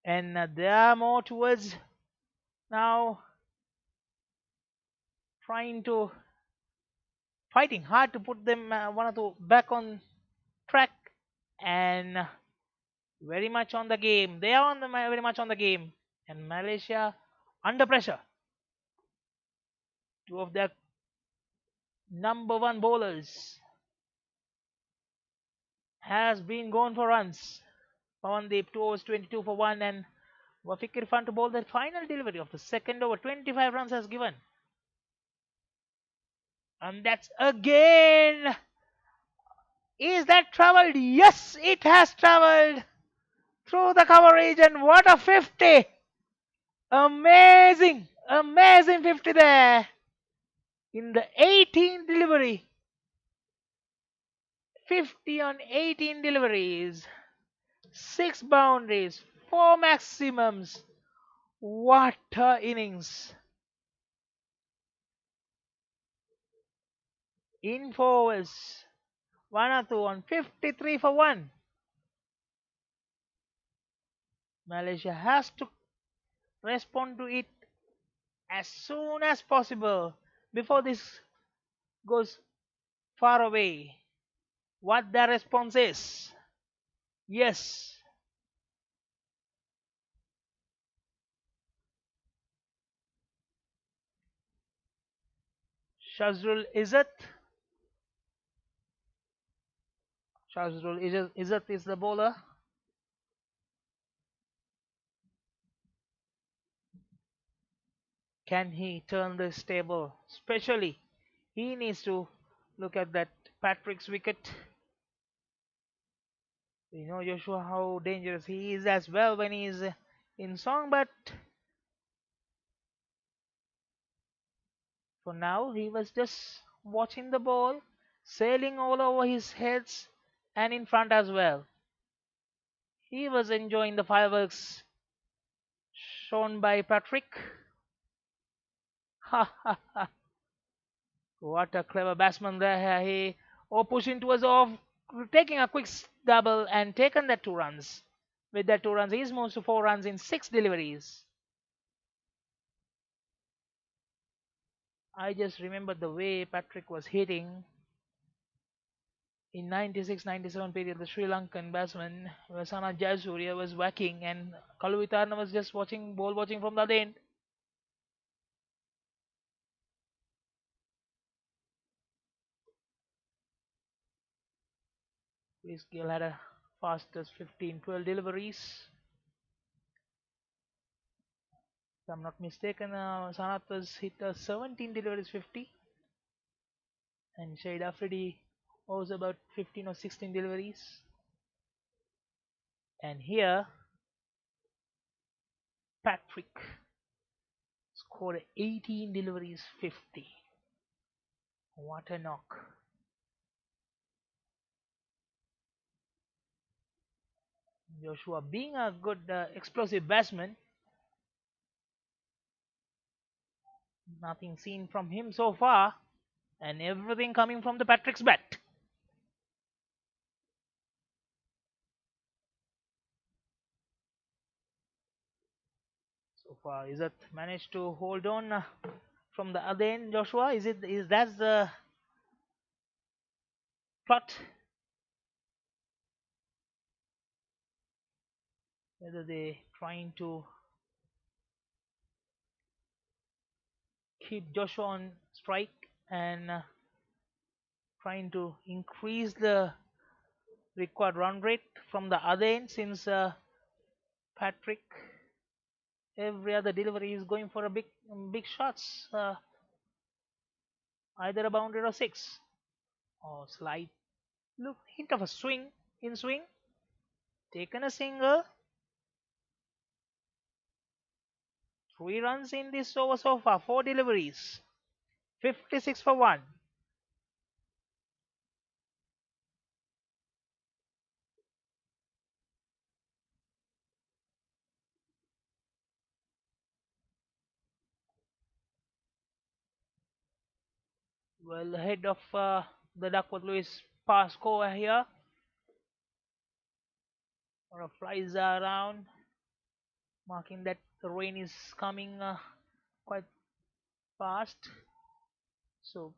F: And there are more towards now fighting hard to put them Vanuatu back on track, and very much on the game. They are very much on the game, and Malaysia under pressure. 2 of their number 1 bowlers has been gone for runs. Pawandeep 2 overs 22 for 1, and Wafiq Irfan to bowl the final delivery of the second over. 25 runs has given, and that's again. Is that travelled? Yes, it has travelled through the cover region. What a 50! Amazing, amazing 50 there in the 18 delivery. 50 on 18 deliveries, 6 boundaries, 4 maximums. What a innings! In 4 overs, Vanuatu on 53 for 1. Malaysia has to respond to it as soon as possible before this goes far away. What the response is? Yes. Shazrul Izzat. Shazrul Izzat is the bowler. can he turn this table? Especially, he needs to look at that Patrick's wicket. We know Joshua how dangerous he is as well when he is in song, but for now he was just watching the ball sailing all over his heads and in front as well. He was enjoying the fireworks shown by Patrick. Ha ha ha! What a clever batsman there. He pushing towards off, taking a quick double and taken that 2 runs. With that 2 runs, he's moved to 4 runs in 6 deliveries. I just remember the way Patrick was hitting in 96-97 period. The Sri Lankan batsman Vasana Jayasuriya was whacking, and Kaluvitarna was just watching from the other end. Chris Gill had a fastest 15-12 deliveries. If I'm not mistaken, Sanath was hit 17 deliveries 50, and Shahid Afridi was about 15 or 16 deliveries. And here, Patrick scored 18 deliveries 50. What a knock! Joshua, being a good explosive batsman, nothing seen from him so far, and everything coming from the Patrick's bat. So far, is it managed to hold on from the other end, Joshua? Is that the plot? Whether they trying to keep Joshua on strike and trying to increase the required run rate from the other end, since Patrick every other delivery is going for a big shots, either a boundary or six or slight look hint of a swing, taken a single. 3 runs in this over so far, 4 deliveries, 56 for 1. Well ahead of the Duckworth Lewis pass score here. Or flies around, marking that the rain is coming quite fast. So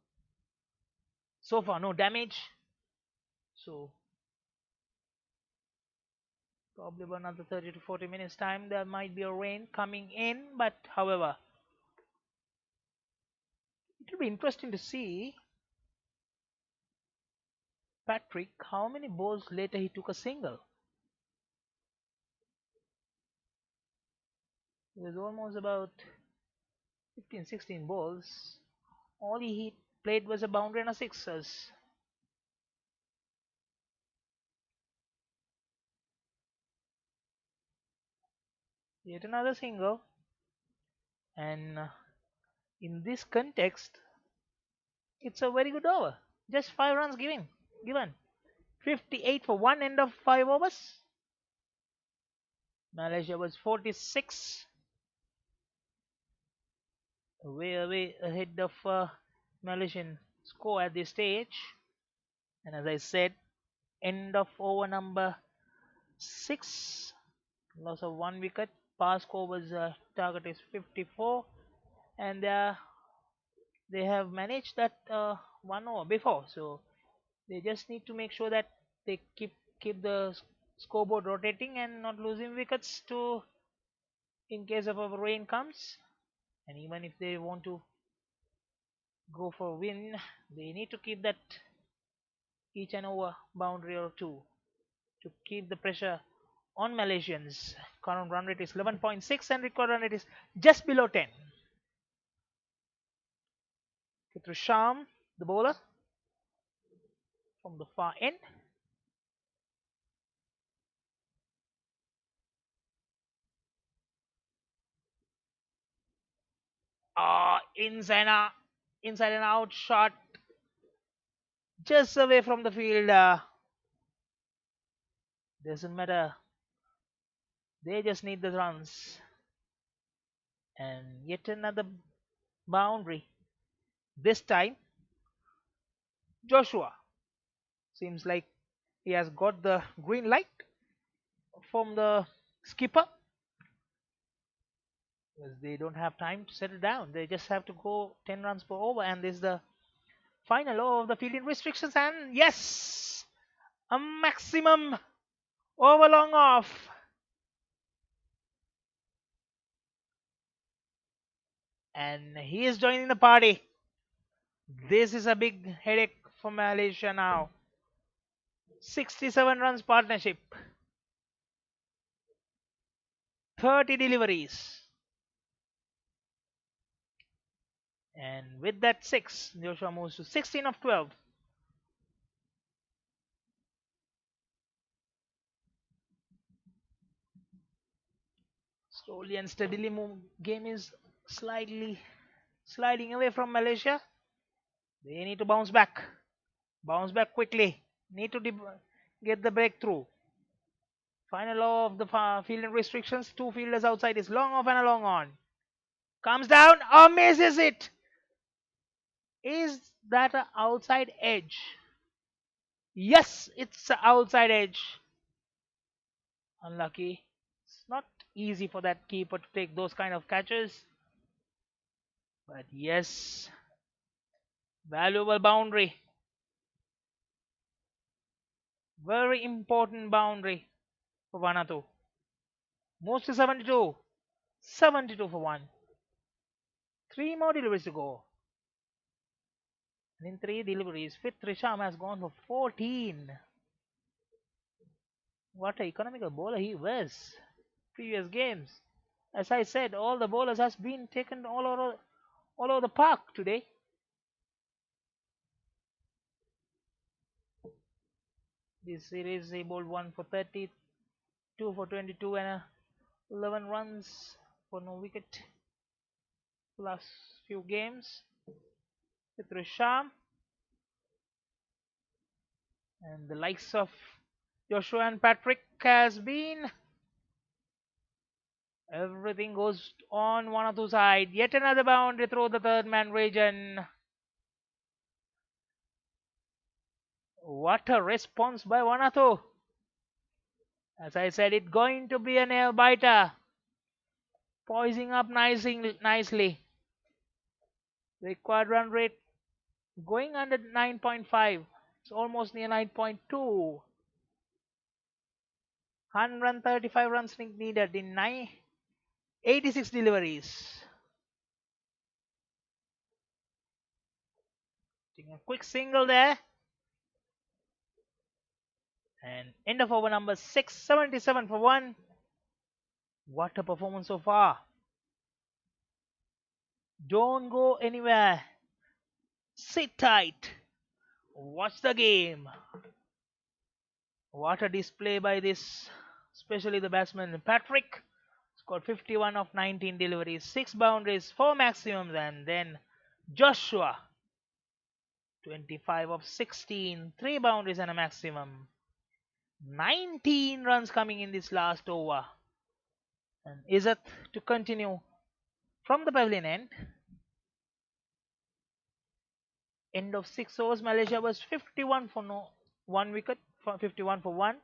F: far no damage. So probably about another 30 to 40 minutes time there might be a rain coming in, but however it will be interesting to see Patrick how many balls later he took a single. It was almost about 15-16 balls. All he played was a boundary and a sixes. Yet another single, and in this context it's a very good over. Just 5 runs given. 58 for one end of 5 overs. Malaysia was 46, way ahead of Malaysian score at this stage. And as I said, end of over number 6, loss of 1 wicket. Pass score was target is 54, and they have managed that 1 over before, so they just need to make sure that they keep the scoreboard rotating and not losing wickets to in case of a rain comes. And even if they want to go for a win, they need to keep that each and over boundary or 2 to keep the pressure on Malaysians. Current run rate is 11.6 and record run rate is just below 10. Trisham, the bowler, from the far end. Inside and out shot, just away from the field. Doesn't matter. They just need the runs. And yet another boundary. This time, Joshua seems like he has got the green light from the skipper, because they don't have time to settle down. They just have to go 10 runs per over, and this is the final over of the fielding restrictions. And yes, a maximum over long off. And he is joining the party. This is a big headache for Malaysia now. 67 runs partnership, 30 deliveries. And with that 6, Joshua moves to 16 of 12. Slowly and steadily, game is slightly sliding away from Malaysia. They need to bounce back. Bounce back quickly. Need to get the breakthrough. Final law of the fielding restrictions. 2 fielders outside is long off and a long on. Comes down or misses it. Is that an outside edge? Yes, it's an outside edge. Unlucky. It's not easy for that keeper to take those kind of catches. But yes, valuable boundary. Very important boundary for Vanuatu. Moves to 72. 72 for 1. 3 more deliveries to go. And in 3 deliveries, Fifth Risham has gone for 14. What an economical bowler he was. Previous games. As I said, all the bowlers has been taken all over the park today. This series he bowled 1 for 30, 2 for 22 and 11 runs for no wicket. Last few games with Risham. And the likes of Joshua and Patrick has been. Everything goes on Vanuatu side. Yet another boundary through the third man region. What a response by Vanuatu. As I said, it's going to be a nail biter. Poising up nicely. Required run rate going under 9.5. It's almost near 9.2. 135 runs needed in 86 deliveries. Taking a quick single there. And end of over number 6, 77 for 1. What a performance so far. Don't go anywhere. Sit tight. Watch the game. What a display by this, especially the batsman Patrick. Scored 51 of 19 deliveries, 6 boundaries, 4 maximums, and then Joshua 25 of 16, 3 boundaries and a maximum. 19 runs coming in this last over. And Izzat to continue from the pavilion end. End of 6 overs, Malaysia was 51 for 1 wicket, 51 for 1.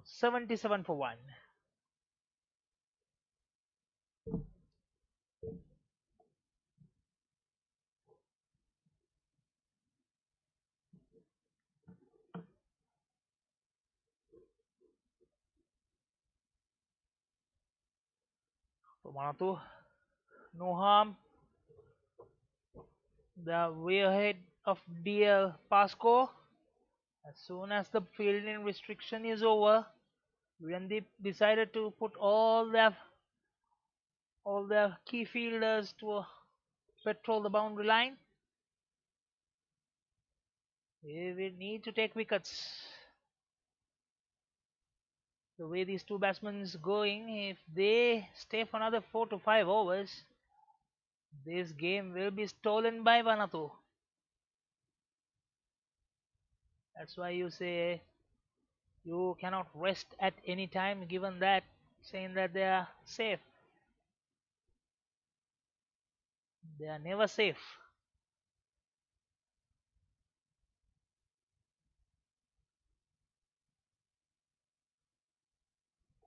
F: 77 for 1. For Vanuatu, no harm. The way ahead of DL Pasco. As soon as the fielding restriction is over, Randeep decided to put all their key fielders to patrol the boundary line. We need to take wickets. The way these two batsmen is going, if they stay for another 4 to 5 overs, this game will be stolen by Vanuatu. That's why you say you cannot rest at any time, given that saying that they are safe. They are never safe.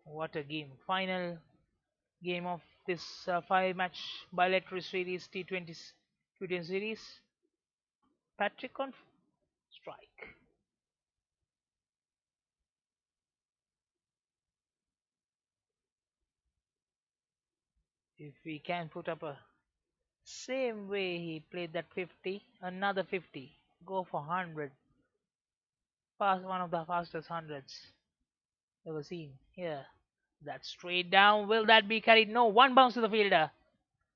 F: What a game. Final game of this 5-match bilateral series, T20 series. Patrick on strike. If we can put up a same way he played that 50, another 50, go for 100. Pass one of the fastest hundreds ever seen here. That straight down. Will that be carried? No. One bounce to the fielder.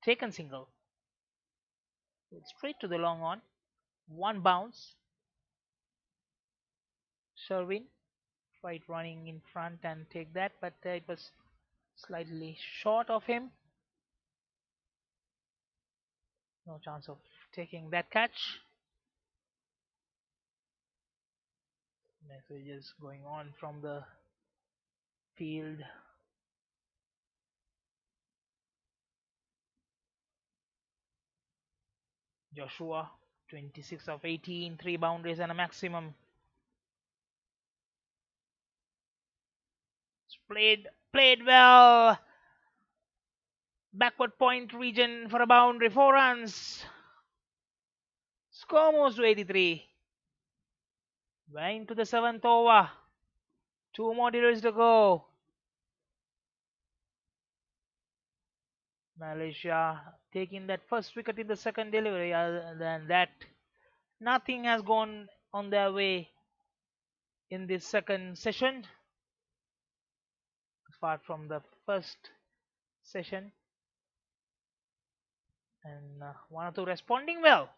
F: Taken single. Straight to the long on. One bounce. Sherwin tried running in front and take that, but it was slightly short of him. No chance of taking that catch. Messages going on from the field. Joshua, 26 of 18, 3 boundaries and a maximum. Played well. Backward point region for a boundary, 4 runs. Score moves to 83. We're into the 7th over. 2 more deliveries to go. Malaysia taking that first wicket in the second delivery. Other than that, nothing has gone on their way in this second session, apart from the first session. And Vanuatu responding well.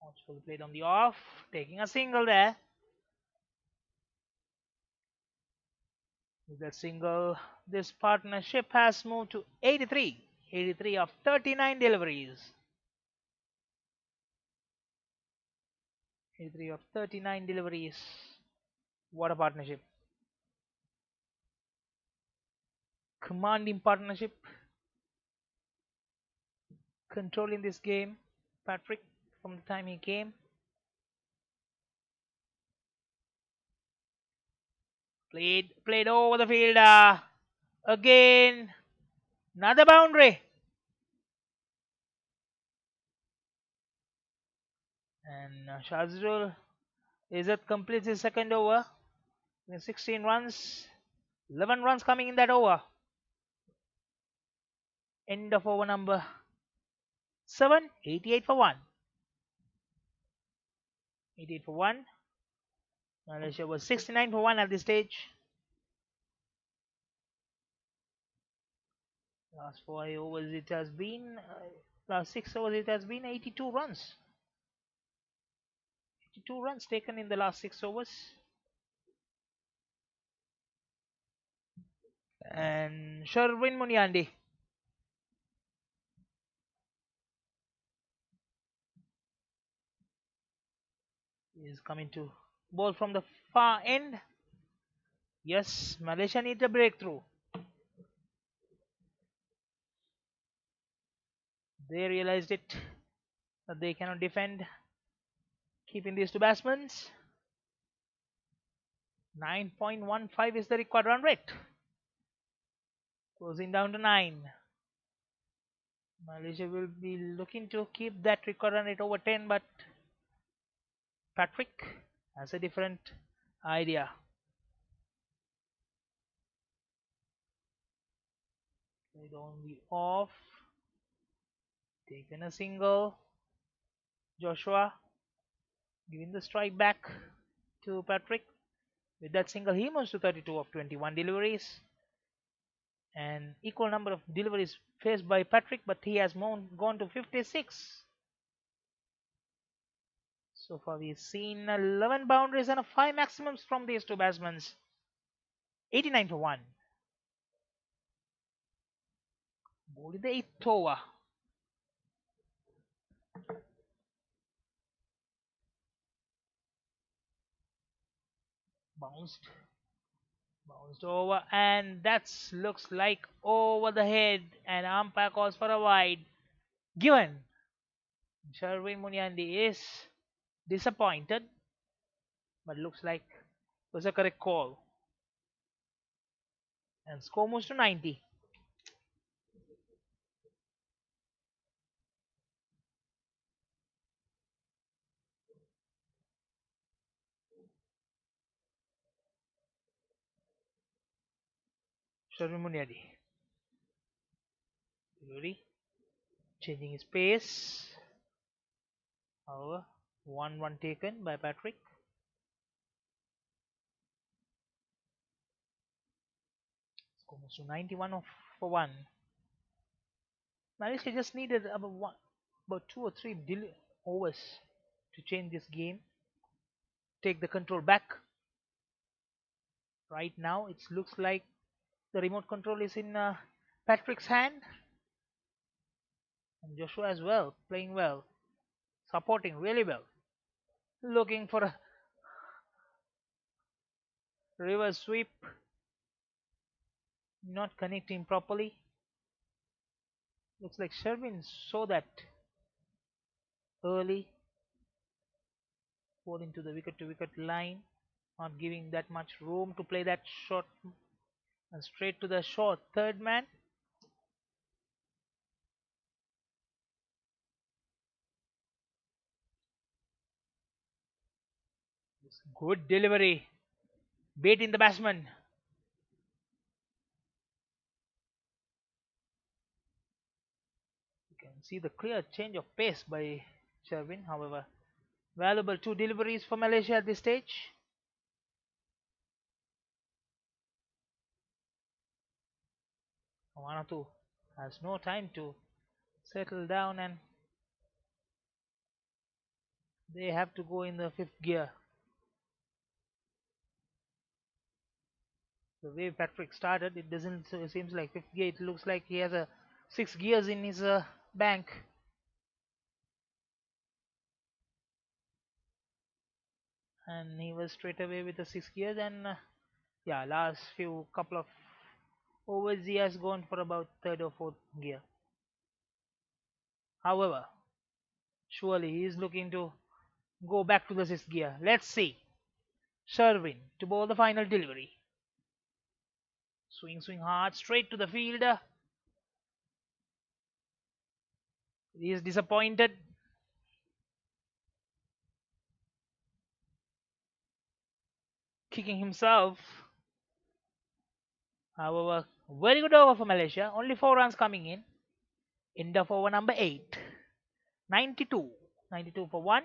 F: Watchful played on the off, taking a single there. With that single, this partnership has moved to 83. 83 of 39 deliveries. 83 of 39 deliveries. What a partnership. Commanding partnership. Controlling this game. Patrick, from the time he came. Played over the fielder. Again. Another boundary. And Shazrul Izzat completes his second over. 16 runs. 11 runs coming in that over. End of over number 7. 88 for 1. 88 for 1. Malaysia was 69 for 1 at this stage. Last 4 overs it has been, last 6 overs it has been 82 runs. 82 runs taken in the last 6 overs. And Sherwin Muniandi is coming to ball from the far end. Yes, Malaysia needs a breakthrough. They realized it, that they cannot defend, keeping these two batsmen. 9.15 is the required run rate. Closing down to 9. Malaysia will be looking to keep that required run rate over 10, but Patrick has a different idea. Played on the off. Taken a single. Joshua giving the strike back to Patrick. With that single, he moves to 32 of 21 deliveries. An equal number of deliveries faced by Patrick, but he has gone to 56. So far, we've seen 11 boundaries and 5 maximums from these two batsmen. 89 for 1. Ball in the 8th over. Bounced. Bounced over, and that looks like over the head, and umpire calls for a wide. Given. Sherwin Munyandi is disappointed, but looks like it was a correct call. And score moves to 90. Sherwin Munyandi. Delivery. Changing his pace. However, 1 run taken by Patrick. Score moves to 91 for 1. Malaysia just needed about 2 or 3 overs to change this game, take the control back. Right now, it looks like the remote control is in Patrick's hand, and Joshua as well, playing well, supporting really well, looking for a reverse sweep, not connecting properly. Looks like Sherwin saw that early, falling to the wicket to wicket line, not giving that much room to play that shot, and straight to the short third man. Good delivery, baiting the batsman. You can see the clear change of pace by Sherwin. However, valuable 2 deliveries for Malaysia at this stage. Vanuatu has no time to settle down, and they have to go in the 5th gear. The way Patrick started, it doesn't it seems like 5th gear. It looks like he has a 6 gears in his bank. And he was straight away with the 6 gears, and yeah, last few couple of overs he has gone for about 3rd or 4th gear. However, surely he is looking to go back to the 6th gear. Let's see. Sherwin to bowl the final delivery. Swing hard, straight to the fielder. He is disappointed. Kicking himself. However, very good over for Malaysia. Only 4 runs coming in. End of over number 8. 92. 92 for 1.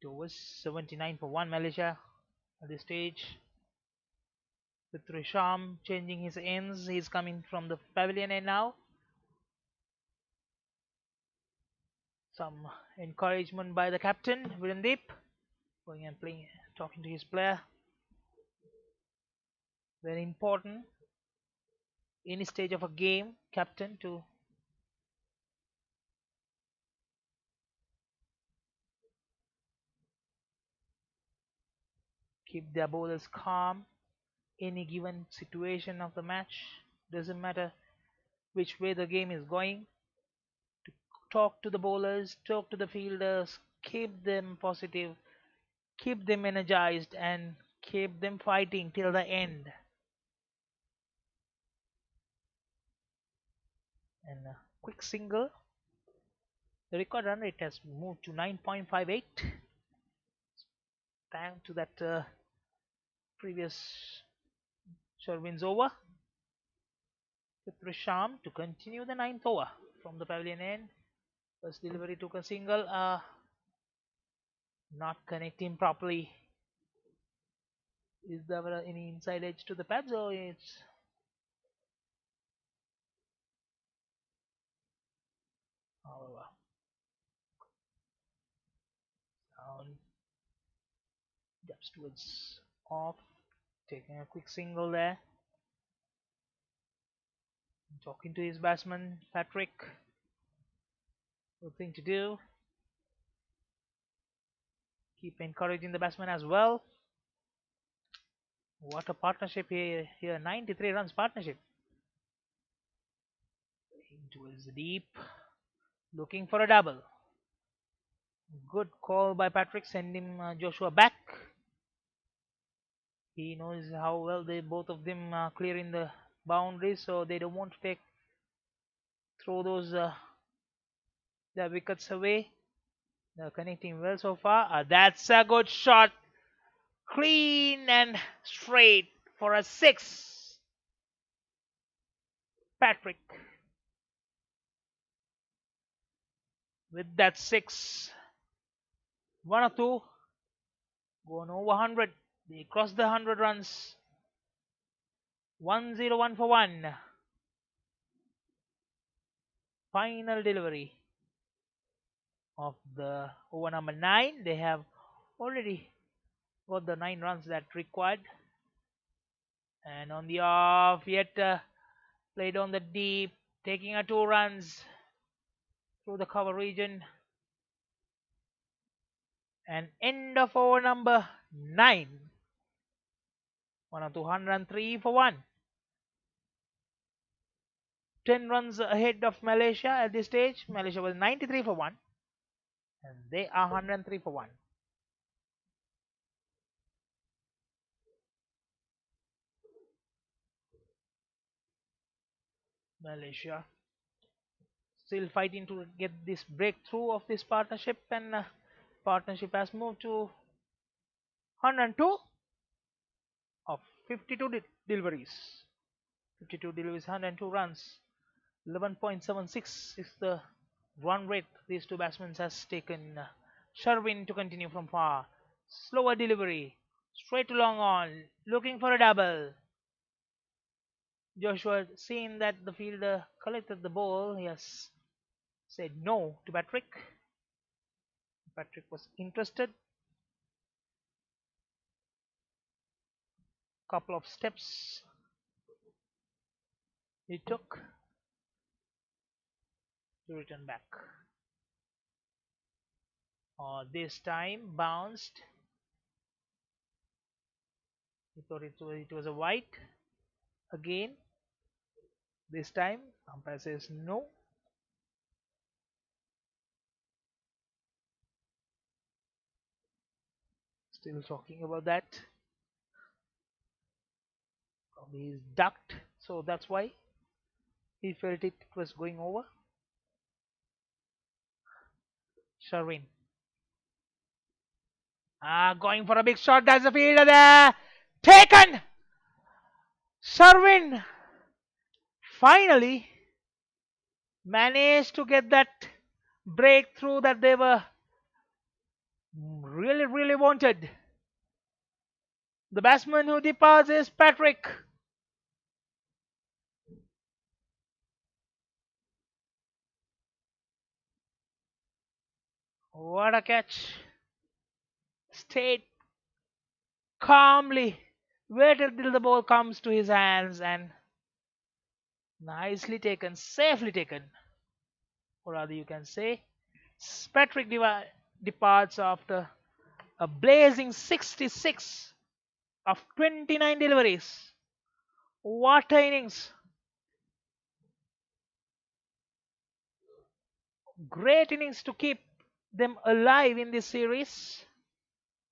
F: It was 79 for 1 Malaysia at this stage. With Risham changing his ends, he's coming from the pavilion end now. Some encouragement by the captain, Virendeep, going and playing, talking to his player. Very important, any stage of a game, captain to keep their bowlers calm. Any given situation of the match, doesn't matter which way the game is going, to talk to the bowlers, talk to the fielders, keep them positive, keep them energized, and keep them fighting till the end. And a quick single. The record run rate has moved to 9.58. Thanks to that previous Sherwin's over. with Risham to continue the 9th over from the pavilion end. First delivery took a single, not connecting properly. Is there any inside edge to the pads, or it's however down, jumps towards off, taking a quick single there. Talking to his batsman Patrick. Good thing to do. Keep encouraging the batsman as well. What a partnership here! 93 runs partnership. Towards the deep, looking for a double. Good call by Patrick, sending Joshua back. He knows how well they both of them are clearing the boundaries, so they don't want to throw those their wickets away. They're connecting well so far. That's a good shot, clean and straight for a 6. Patrick with that 6. Vanuatu going over 100. They crossed the 100 runs. 101 for 1. Final delivery of the over number 9. They have already got the 9 runs that required. And on the off, yet played on the deep, taking a 2 runs through the cover region. And end of over number 9. 103 for 1. 10 runs ahead of Malaysia at this stage. Malaysia was 93 for 1. And they are 103 for 1. Malaysia still fighting to get this breakthrough of this partnership, and partnership has moved to 102 of 52 deliveries. 52 deliveries, 102 runs. 11.76 is the run rate these two batsmen has taken. Sherwin to continue from far. Slower delivery. Straight to long on. Looking for a double. Joshua, seeing that the fielder collected the ball, he has said no to Patrick. Patrick was interested. Couple of steps he took to return back. This time bounced. He thought it was a white. Again, this time umpire says no. Still talking about that. Probably he's ducked, so that's why he felt it was going over. Sherwin. Going for a big shot. There's a fielder there. Taken! Sherwin finally managed to get that breakthrough that they were really wanted. The batsman who departs is Patrick. What a catch. Stayed calmly, waited till the ball comes to his hands, and nicely taken, safely taken, or rather you can say. Patrick departs after a blazing 66 of 29 deliveries. What an innings! Great innings to keep them alive in this series,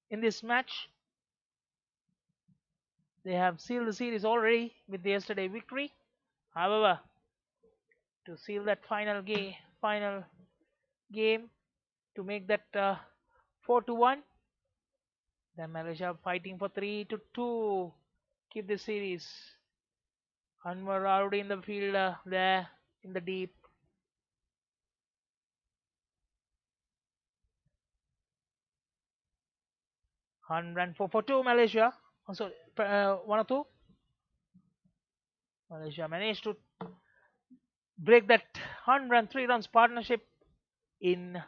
F: in this match. They have sealed the series already with the yesterday victory. However, to seal that final game to make that 4-1, then Malaysia fighting for 3-2, keep the series Anwar already in the field there in the deep. Ran 4 for 2 Malaysia. Oh, sorry, 1 or 2. Malaysia managed to break that 103 runs partnership in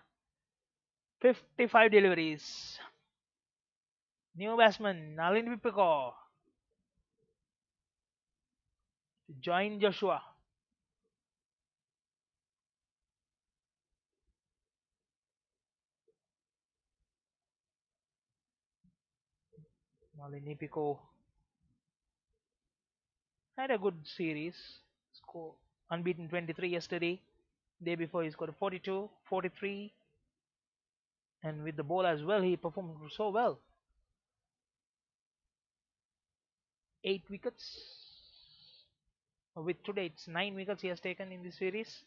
F: 55 deliveries. New batsman Nalin Vipiko to join Joshua. Nalin Vipiko had a good series. Score unbeaten 23 yesterday. Day before he scored 42, 43, and with the ball as well he performed so well. 8 wickets. With today it's 9 wickets he has taken in this series.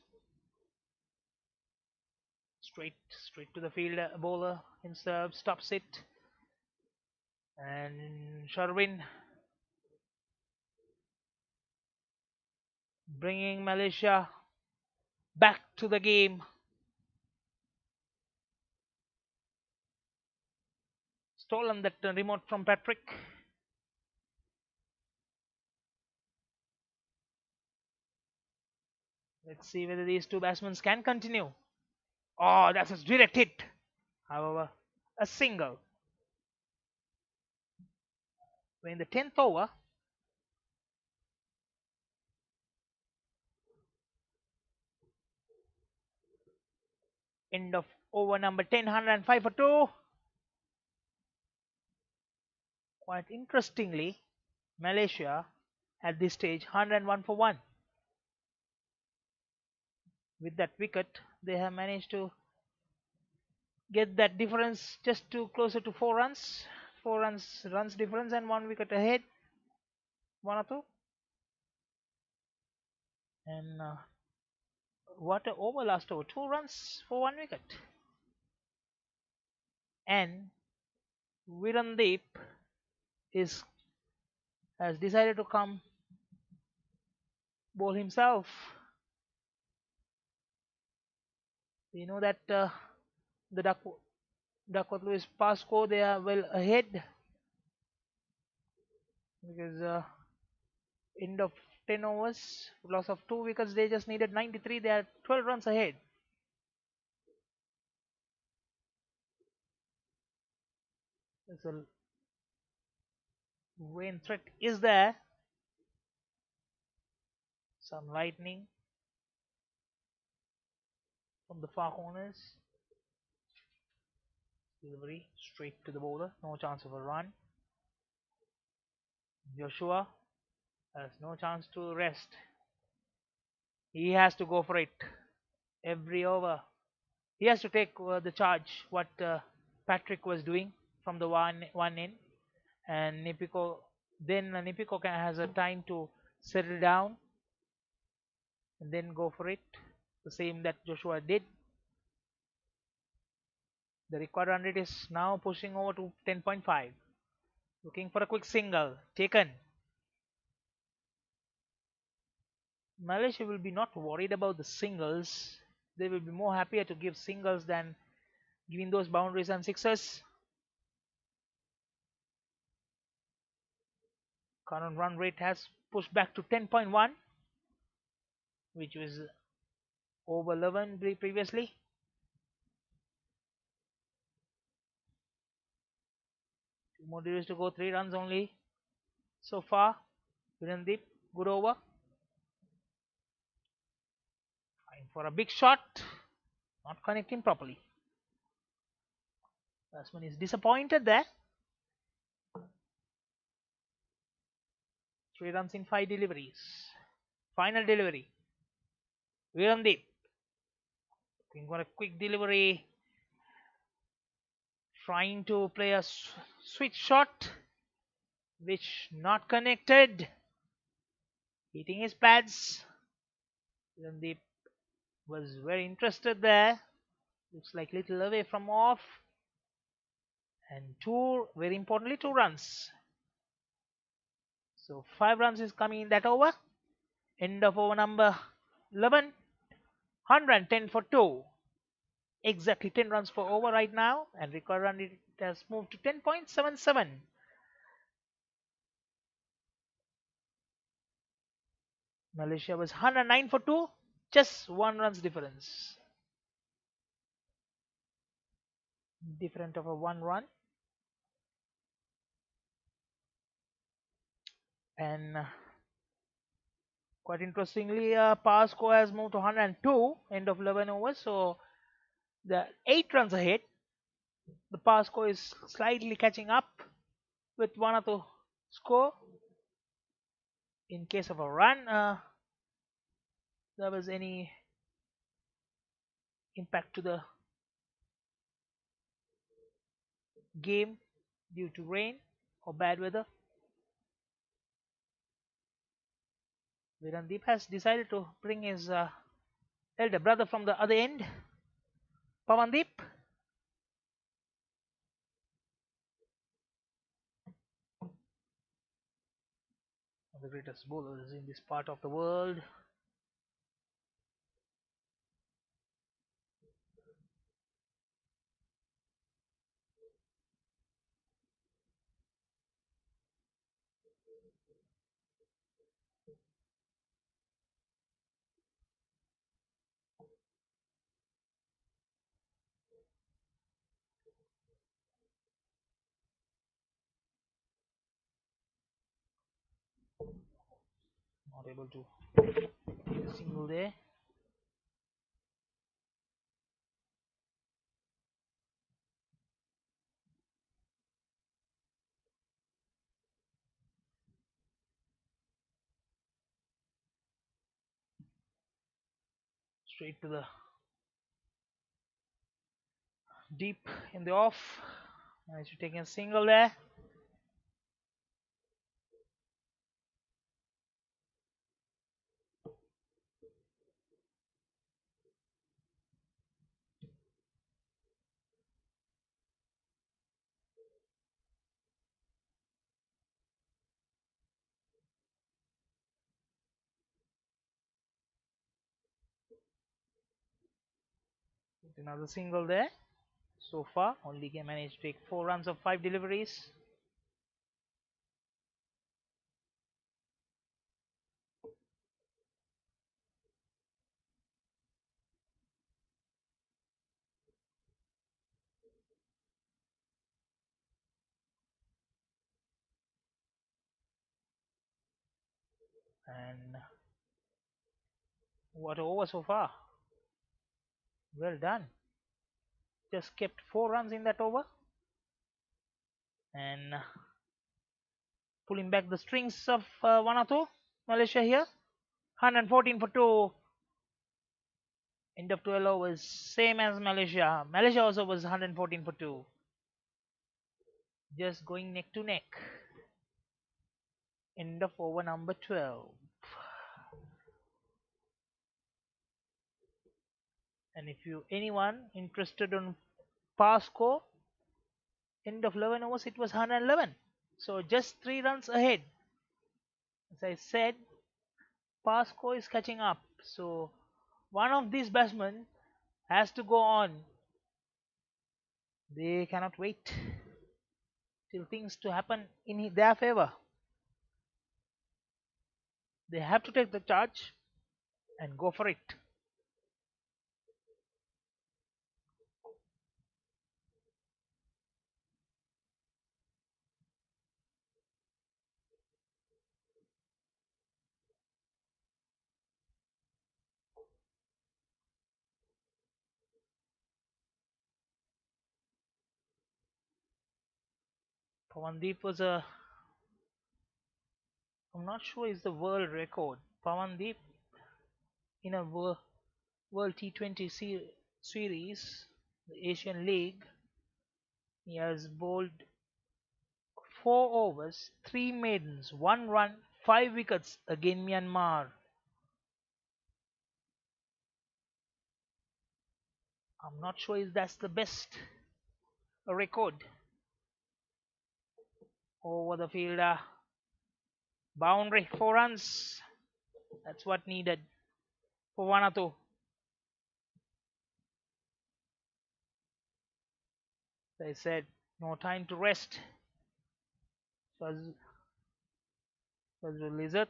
F: Straight to the field, bowler himself stops it, and Sherwin bringing Malaysia back to the game. Stolen that remote from Patrick. Let's see whether these two batsmen can continue. Oh, that's a direct hit. However, a single. We're in the 10th over. End of over number 10, 105 for 2. Quite interestingly, Malaysia at this stage 101 for 1. With that wicket, they have managed to get that difference just to closer to 4 runs. 4 runs difference and 1 wicket ahead. Vanuatu. And what a over last over. 2 runs for 1 wicket. And Virandeep has decided to come bowl himself. We know that the Duckworth Lewis Pascoe, they are well ahead because end of 10 overs, loss of 2 wickets, they just needed 93. They are 12 runs ahead. So rain threat is there. Some lightning from the far corners. Delivery straight to the bowler. No chance of a run. Joshua has no chance to rest. He has to go for it every over. He has to take the charge what Patrick was doing from the one end, and Nipiko has a time to settle down and then go for it, the same that Joshua did. The required run rate is now pushing over to 10.5. Looking for a quick single taken. Malaysia will be not worried about the singles. They will be more happier to give singles than giving those boundaries and sixes. Current run rate has pushed back to 10.1, which was over 11 previously. 2 more deliveries to go, 3 runs only so far. Virandeep, good over. Trying for a big shot, not connecting properly. Batsman is disappointed there. 3 runs in 5 deliveries. Final delivery. Virandeep looking for a quick delivery. Trying to play a switch shot, which not connected. Hitting his pads. Virandeep was very interested there. Looks like little away from off. And very importantly, 2 runs. So 5 runs is coming in that over. End of over number 11. 110 for 2. Exactly 10 runs per over right now, and required run it has moved to 10.77. Malaysia was 109 for 2, just 1 runs difference. Different of a 1 run. And quite interestingly, power score has moved to 102, end of 11 overs, so the 8 runs ahead. The power score is slightly catching up with Vanuatu score. In case of a run, there was any impact to the game due to rain or bad weather. Virandeep has decided to bring his elder brother from the other end, Pavandeep. One of the greatest bowlers in this part of the world. Not able to get a single there. Straight to the deep in the off. Managed to take a single there. Another single there. So far, only can manage to take 4 runs of 5 deliveries. And what over so far? Well done. Just kept 4 runs in that over. And pulling back the strings of Vanuatu, Malaysia here. 114 for 2. End of 12 overs, same as Malaysia. Malaysia also was 114 for 2. Just going neck to neck. End of over number 12. And if you anyone interested on par score, end of 11 overs it was 111. So just 3 runs ahead. As I said, par score is catching up. So one of these batsmen has to go on. They cannot wait till things to happen in their favor. They have to take the charge and go for it. Pavandeep was a, I'm not sure is the world record. Pavandeep in a World T20 series, the Asian League, he has bowled 4 overs, 3 maidens, 1 run, 5 wickets against Myanmar. I'm not sure if that's the best record. Over the fielder, boundary, 4 runs. That's what needed for Vanuatu. They said no time to rest. Was Lizard.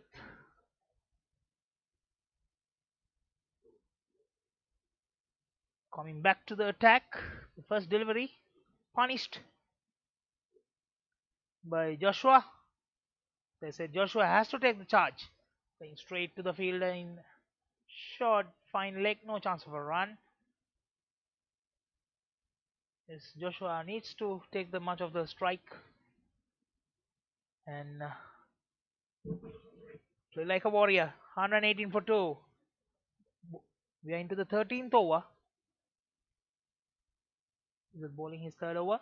F: Coming back to the attack. The first delivery punished by Joshua. They said Joshua has to take the charge. Playing straight to the fielder in short, fine leg, no chance of a run. Yes, Joshua needs to take the much of the strike and play like a warrior. 118 for 2. We are into the 13th over. Is it bowling his third over?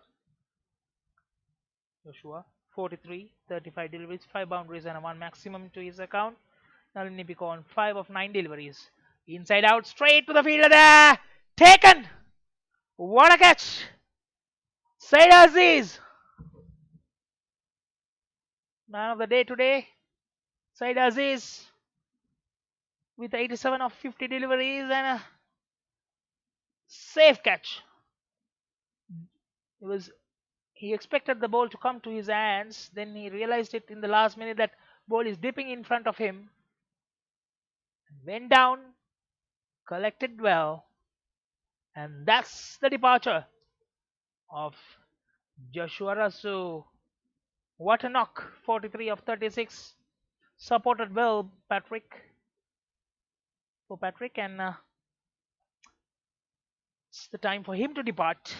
F: Joshua, 43, 35 deliveries, 5 boundaries and a 1 maximum to his account. Nalini on 5 of 9 deliveries. Inside out, straight to the fielder there. Taken! What a catch! Said Aziz! Man of the day today. Said Aziz with 87 of 50 deliveries and a safe catch. He expected the ball to come to his hands, then he realized it in the last minute that ball is dipping in front of him. Went down, collected well, and that's the departure of Joshua Rasu. What a knock, 43 of 36. Supported well Patrick, and it's the time for him to depart.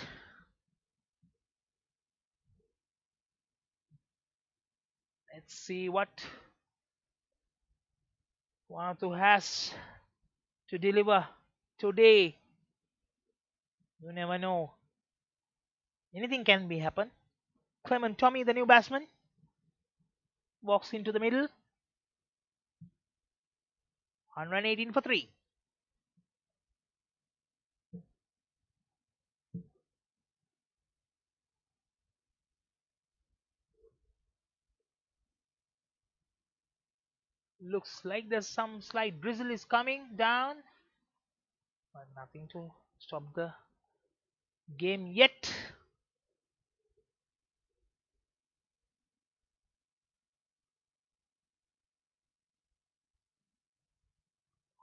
F: Let's see what Vanuatu has to deliver today. You never know. Anything can be happen. Clement Tommy, the new batsman, walks into the middle. 118 for 3. Looks like there's some slight drizzle is coming down, but nothing to stop the game yet.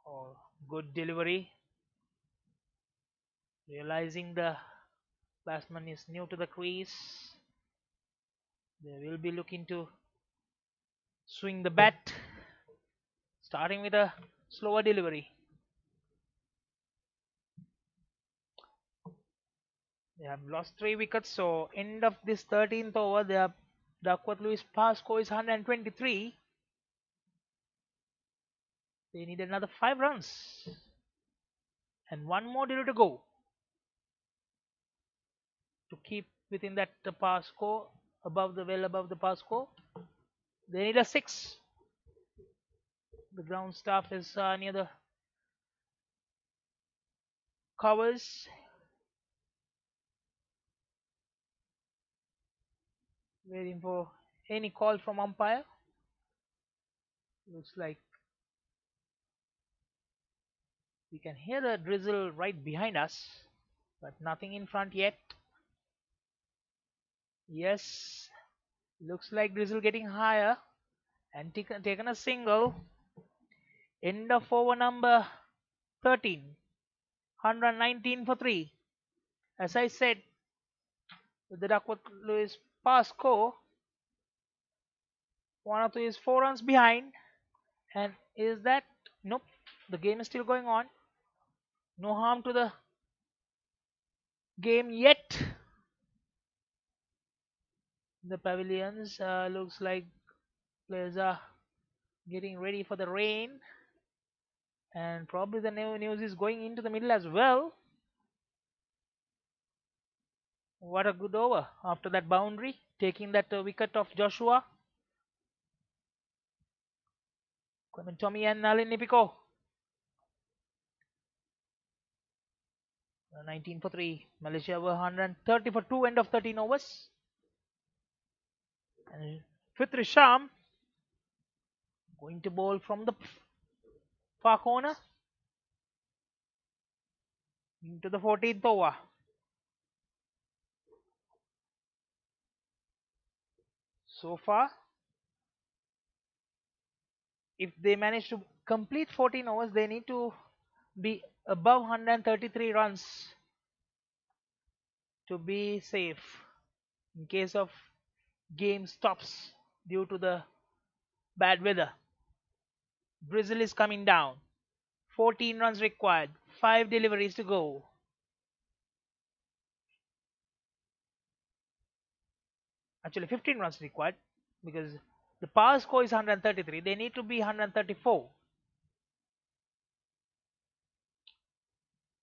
F: Oh, good delivery. Realizing the batsman is new to the crease, they will be looking to swing the bat, starting with a slower delivery. They have lost 3 wickets, so end of this 13th over, the Duckworth Lewis pass score is 123. They need another 5 runs and 1 more delivery to go to keep within that pass score, above the pass score. They need a 6. The ground staff is near the covers. Waiting for any call from umpire. Looks like we can hear the drizzle right behind us, but nothing in front yet. Yes, looks like drizzle getting higher and taken a single. End of over number 13. 119 for 3. As I said, with the Duckworth Lewis pass score, Vanuatu is 4 runs behind. And is that? Nope. The game is still going on. No harm to the game yet. The pavilions looks like players are getting ready for the rain. And probably the new news is going into the middle as well. What a good over after that boundary, taking that wicket of Joshua. Clement Tommy and Nalin Nipiko. 19 for 3. Malaysia were 130 for 2, end of 13 overs. And Fitri Sham going to bowl from the far corner into the 14th over. So far, if they manage to complete 14 overs, they need to be above 133 runs to be safe in case of game stops due to the bad weather. Brazil is coming down. 14 runs required. 5 deliveries to go. Actually, 15 runs required because the power score is 133. They need to be 134.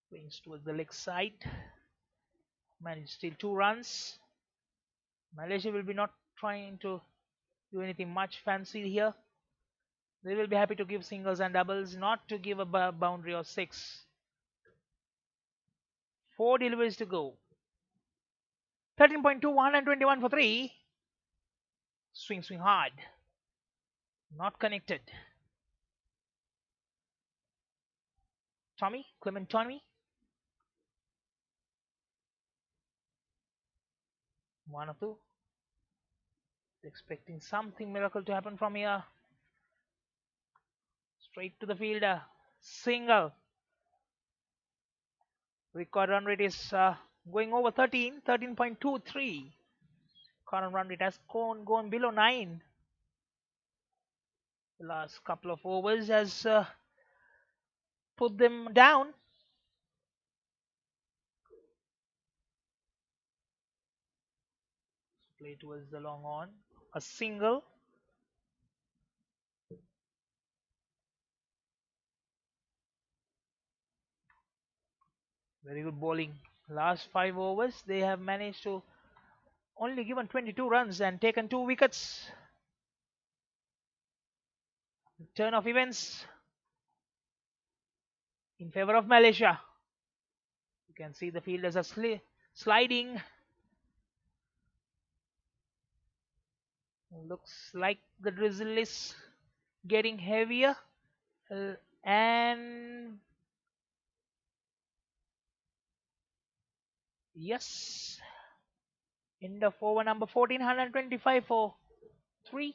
F: Swings towards the leg side. Managed still 2 runs. Malaysia will be not trying to do anything much fancy here. They will be happy to give singles and doubles, not to give a boundary of 6. 4 deliveries to go. 13.2, 121 for 3. Swing hard. Not connected. Clement Tommy. 1 or 2. Expecting something miracle to happen from here. Straight to the fielder. Single. Record run rate is going over 13.23. Current run rate has gone below 9. The last couple of overs has put them down. Play towards the long on. A single. Very good bowling. Last 5 overs, they have managed to only given 22 runs and taken 2 wickets. Turn of events in favor of Malaysia. You can see the fielders are sliding. Looks like the drizzle is getting heavier. And yes, end of over number 14, 125 for 3.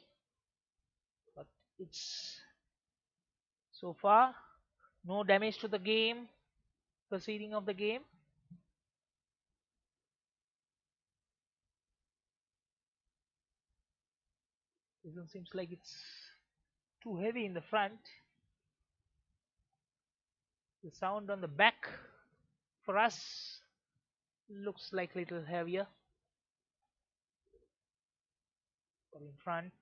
F: But it's so far no damage to the game, proceeding of the game. It seems like it's too heavy in the front. The sound on the back for us looks like a little heavier. But in front,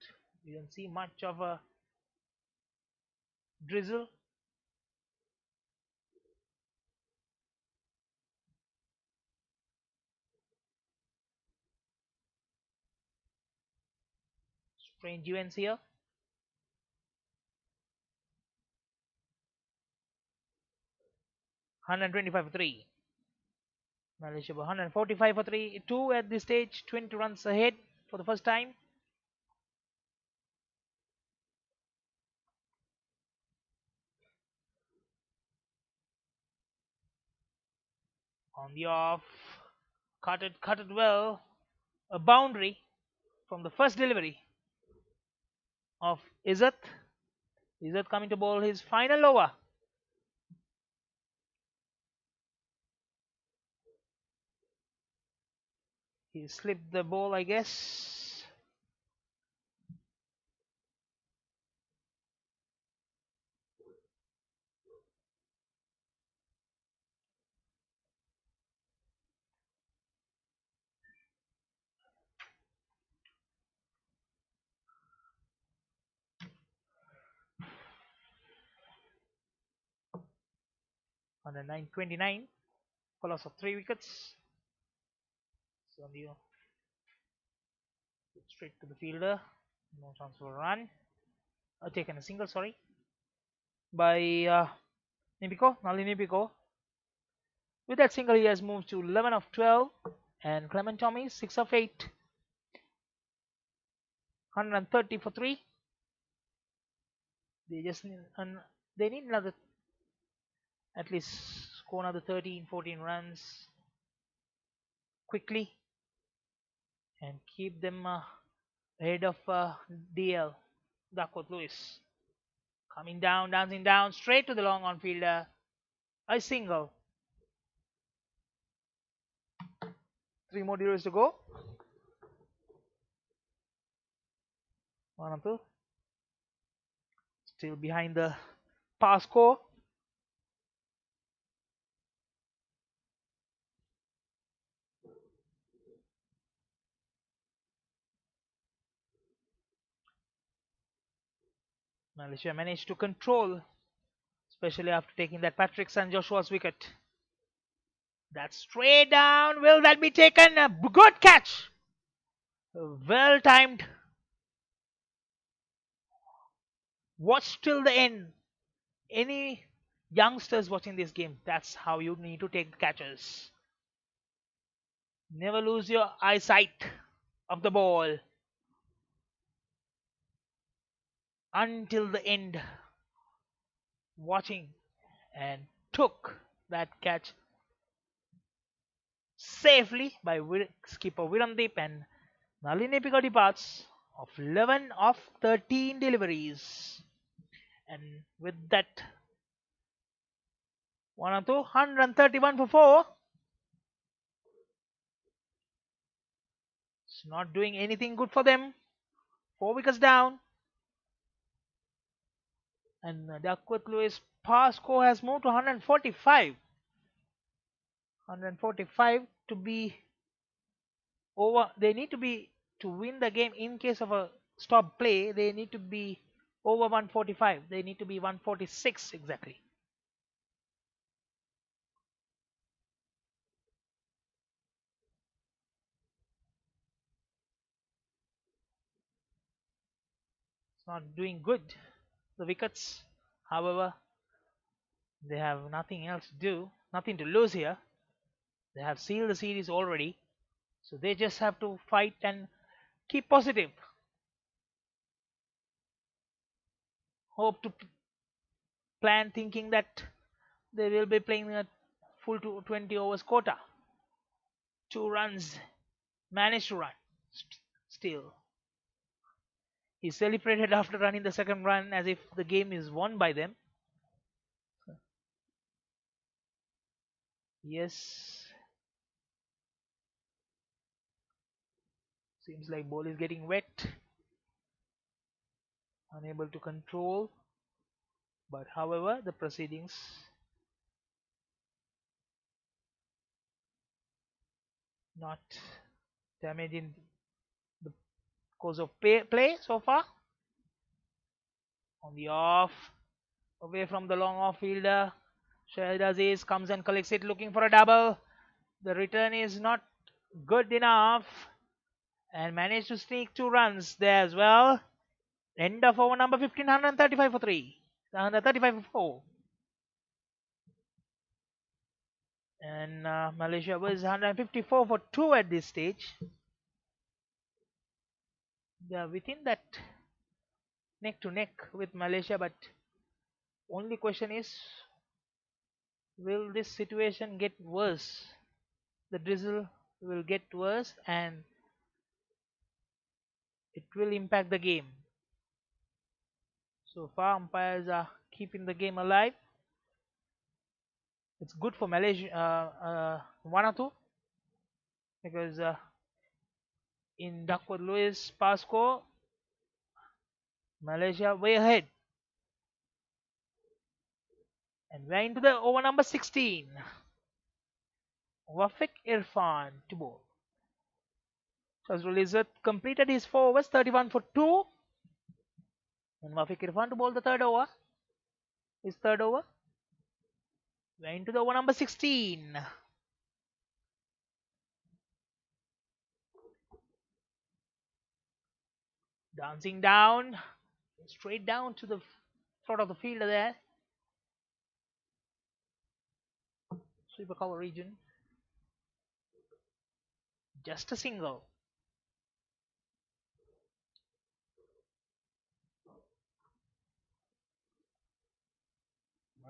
F: we don't see much of a drizzle. Strange events here. $125 for 3. Malaysia 145 for 3. 2 at this stage, 20 runs ahead for the first time. On the off, cut it well. A boundary from the first delivery of Izzat. Izzat coming to bowl his final over. He slipped the ball, I guess. On the 9:29, for loss of 3 wickets. So straight to the fielder. No chance for a run. Taken a single, sorry, by Nali Nipiko. With that single, he has moved to 11 of 12, and Clement Tommy 6 of 8. 130 for 3. They just They need another, at least score another 13, 14 runs quickly and keep them ahead of DL. Duckworth Lewis coming down, dancing down, straight to the long on fielder. A single. 3 more deliveries to go. 1 and 2. Still behind the pass score. Malaysia managed to control, especially after taking that Patrick San Joshua's wicket. That's straight down. Will that be taken? A good catch. Well timed. Watch till the end. Any youngsters watching this game, that's how you need to take the catches. Never lose your eyesight of the ball until the end. Watching and took that catch safely by skipper Viramdeep, and Nalini Pika departs of 11 of 13 deliveries. And with that, 1 and 2, 131 for 4. It's not doing anything good for them. 4 wickets down. And Duckworth Lewis pass score has moved to 145. 145 to be over. They need to be, to win the game in case of a stop play, they need to be over 145. They need to be 146 exactly. It's not doing good, the wickets. However, they have nothing else to do, nothing to lose here. They have sealed the series already, so they just have to fight and keep positive. Hope to plan thinking that they will be playing a full 20 overs quota. 2 runs, managed to run still. He celebrated after running the second run as if the game is won by them. Yes. Seems like ball is getting wet. Unable to control. But however, the proceedings not damaging the course of play so far. On the off, away from the long off fielder, Shahid Aziz comes and collects it, looking for a double. The return is not good enough, and managed to sneak 2 runs there as well. End of over number 15, 135 for 3, 135 for 4. And Malaysia was 154 for 2 at this stage. They are within that neck to neck with Malaysia, but only question is, will this situation get worse? The drizzle will get worse and it will impact the game. So far, umpires are keeping the game alive. It's good for Malaysia, Vanuatu, because in Duckworth Lewis pass score, Malaysia way ahead. And we're into the over number 16. Wafiq Irfan to bowl. Shazrul Izzat completed his 4 overs, 31 for 2. And Wafiq Irfan to bowl the third over. His third over. We're into the over number 16. Dancing down. Straight down to the throat of the fielder there. Sweeper cover region. Just a single.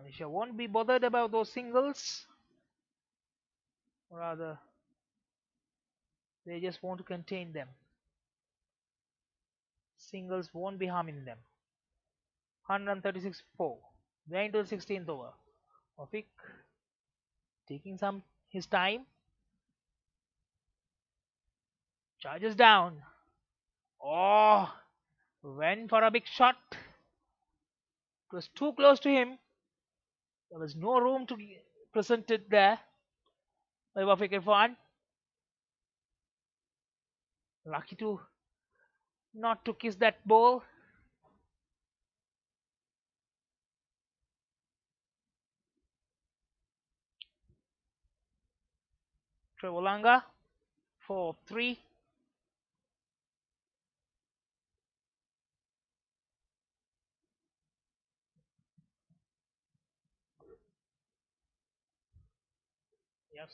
F: Malaysia won't be bothered about those singles. Rather, they just want to contain them. Singles won't be harming them. 136-4. They're into the 16th over. Ofik taking his time. Charges down. Oh, went for a big shot. It was too close to him. There was no room to present it there. By Wafik Irfan. Lucky to not to kiss that ball. Trevolanga 4-3. Yes.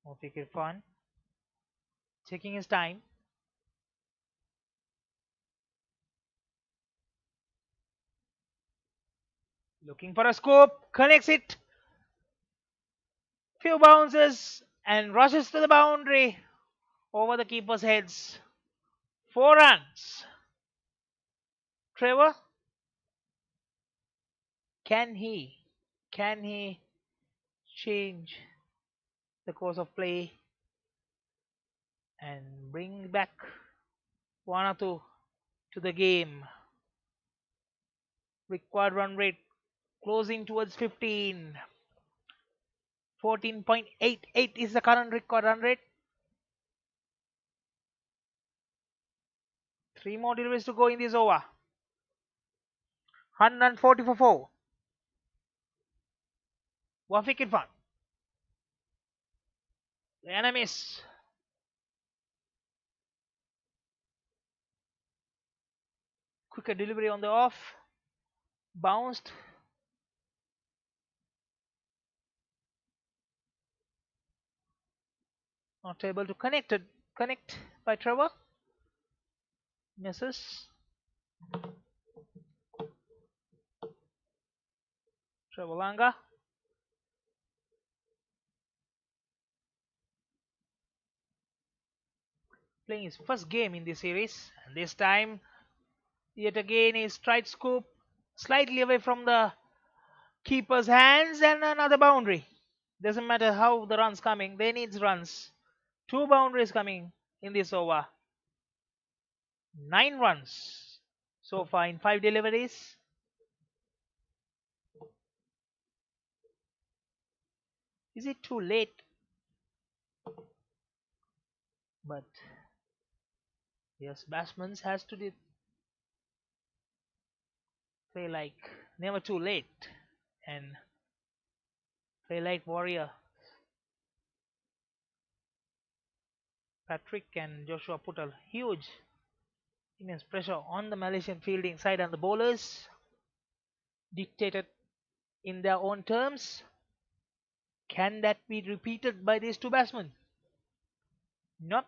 F: Wafik Irfan taking his time. Looking for a scoop. Connects it. Few bounces and rushes to the boundary over the keeper's heads. 4 runs. Trevor, can he change the course of play and bring back Vanuatu to the game? Required run rate closing towards 15. 14.88 is the current required run rate. 3 more deliveries to go in this over. 140 for 4. Wafik Irfan. The enemies. Quicker delivery on the off. Bounced. Not able to connect by Trevor. Misses. Trevor Langa. Playing his first game in this series, and this time yet again he straight scoop slightly away from the keeper's hands and another boundary. Doesn't matter how the runs coming, they needs runs. 2 boundaries coming in this over. 9 runs so far in 5 deliveries. Is it too late? But yes, batsmen has to play like never too late and play like warrior. Patrick and Joshua put a huge immense pressure on the Malaysian fielding side, and the bowlers dictated in their own terms. Can that be repeated by these 2 batsmen? Nope.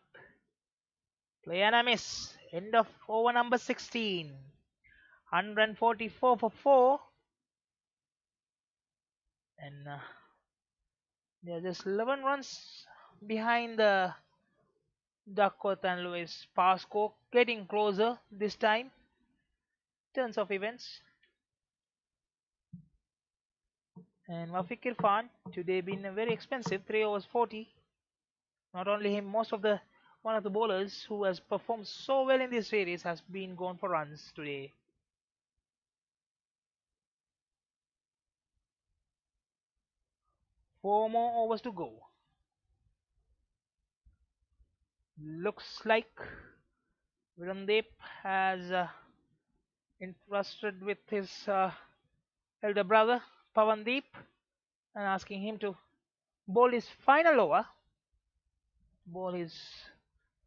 F: Play and a miss. End of over number 16. 144 for 4. And they are just 11 runs behind the Duckworth and Lewis. Pascoe getting closer this time. Turns of events. And Wafik Irfan today been very expensive. 3 overs 40. Not only him, most of the one of the bowlers who has performed so well in this series has been gone for runs today. Four more overs to go. Looks like Virandeep has entrusted with his elder brother Pavandeep and asking him to bowl his final over. Bowl his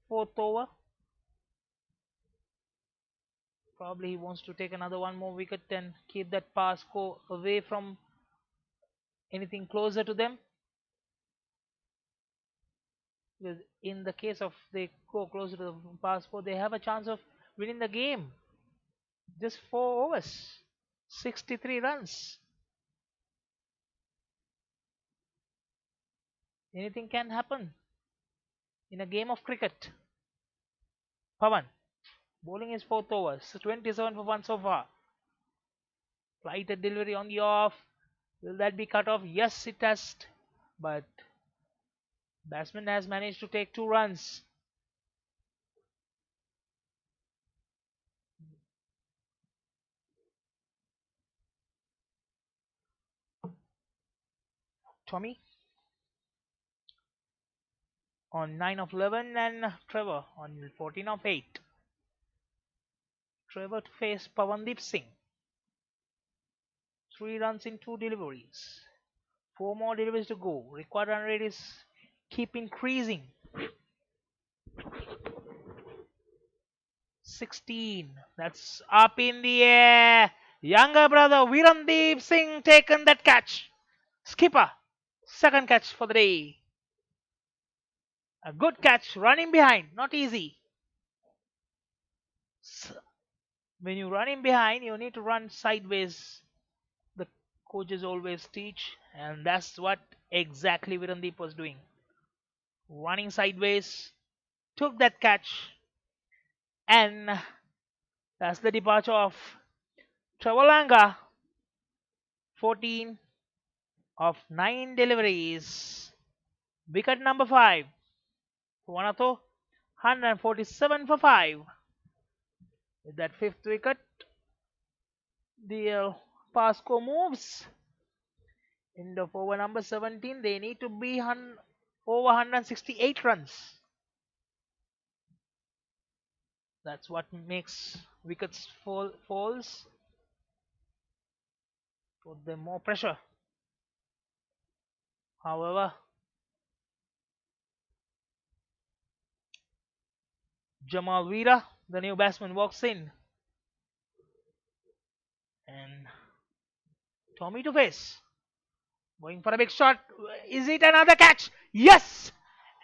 F: 4th over. Probably he wants to take another 1 more wicket and keep that Pascoe away from anything closer to them. Because in the case of they go closer to the Pascoe, they have a chance of winning the game. Just 4 overs. 63 runs. Anything can happen in a game of cricket. Pawan, bowling his 4th over, 27 for 1 so far. Flighted delivery on the off. Will that be cut off? Yes, it has. But batsman has managed to take 2 runs. Tommy on 9 of 11 and Trevor on 14 of 8. Trevor to face Pawandeep Singh. 3 runs in 2 deliveries. 4 more deliveries to go. Required run rate is keep increasing. 16. That's up in the air. Younger brother Virandeep Singh taken that catch. Skipper. Second catch for the day. A good catch. Running behind. Not easy. When you run in behind, you need to run sideways. The coaches always teach, and that's what exactly Virandeep was doing. Running sideways, took that catch, and that's the departure of Travalanga. 14 of 9 deliveries. Wicket number 5. Vanuatu, 147 for 5. With that 5th wicket, the Pasco moves. End of over number 17. They need to be over 168 runs. That's what makes wickets falls. Put them more pressure. However, Jamal Veera, the new batsman, walks in. And Tommy to face. Going for a big shot. Is it another catch? Yes!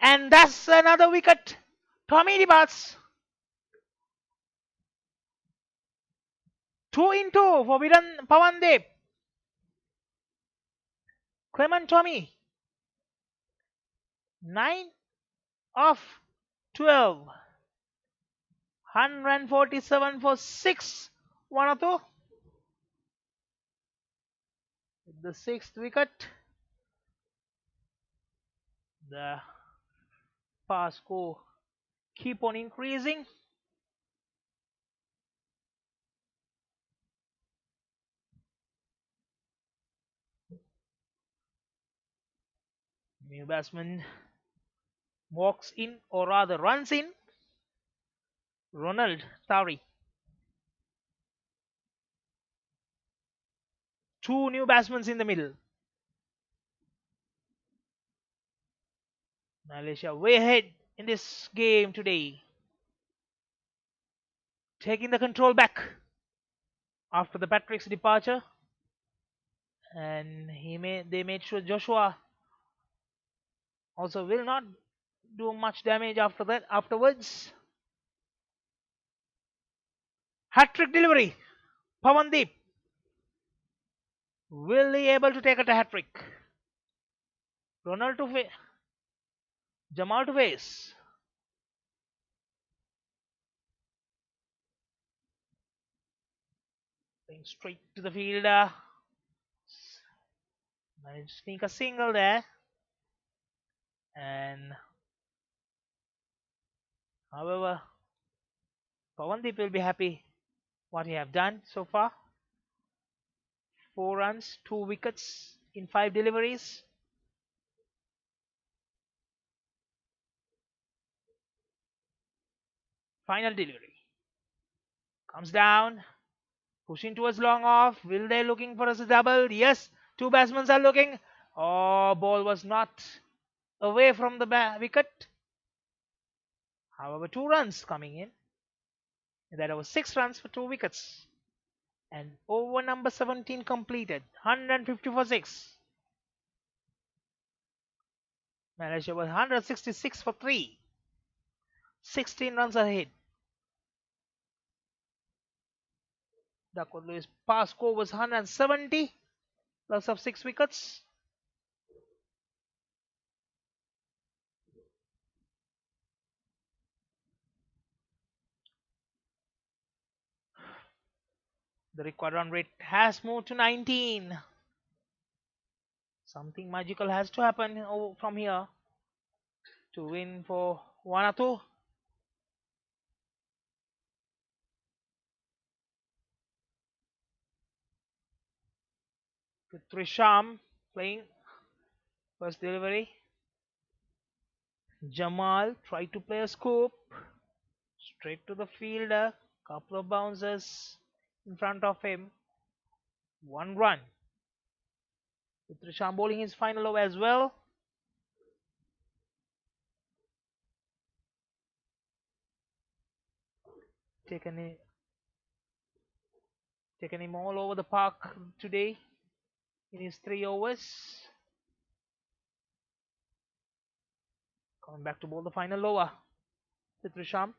F: And that's another wicket. Tommy departs. 2 in 2 for Pawandeep. Clement Tommy. 9 of 12. 147 for 6. Vanuatu. The 6th wicket. The Pasco keep on increasing. New batsman walks in, or rather runs in. Ronald Tari. 2 new batsmen in the middle. Malaysia way ahead in this game today. Taking the control back after the Patrick's departure. And they made sure Joshua also will not do much damage afterwards. Hat-trick delivery. Pawandeep. Will he able to take a hat-trick? Ronald to face. Jamal to face. Going straight to the fielder. Managed to sneak a single there. And however, Pawandeep will be happy what he have done so far. 4 runs, 2 wickets in 5 deliveries. Final delivery. Comes down. Pushing towards long off. Will they looking for a double? Yes. 2 batsmen are looking. Oh, ball was not away from the wicket. However, 2 runs coming in. That was 6 runs for 2 wickets. And over number 17 completed. 150 for 6. Malaysia was 166 for 3. 16 runs ahead. Duckworth Lewis' past score was 170, loss of 6 wickets. The required run rate has moved to 19. Something magical has to happen from here to win for Vanuatu. Trisham playing first delivery. Jamal tried to play a scoop straight to the fielder. Couple of bounces in front of him. 1 run. With Trisham bowling his final over as well. Taken him all over the park today in his 3 overs. Coming back to bowl the final over with Trisham.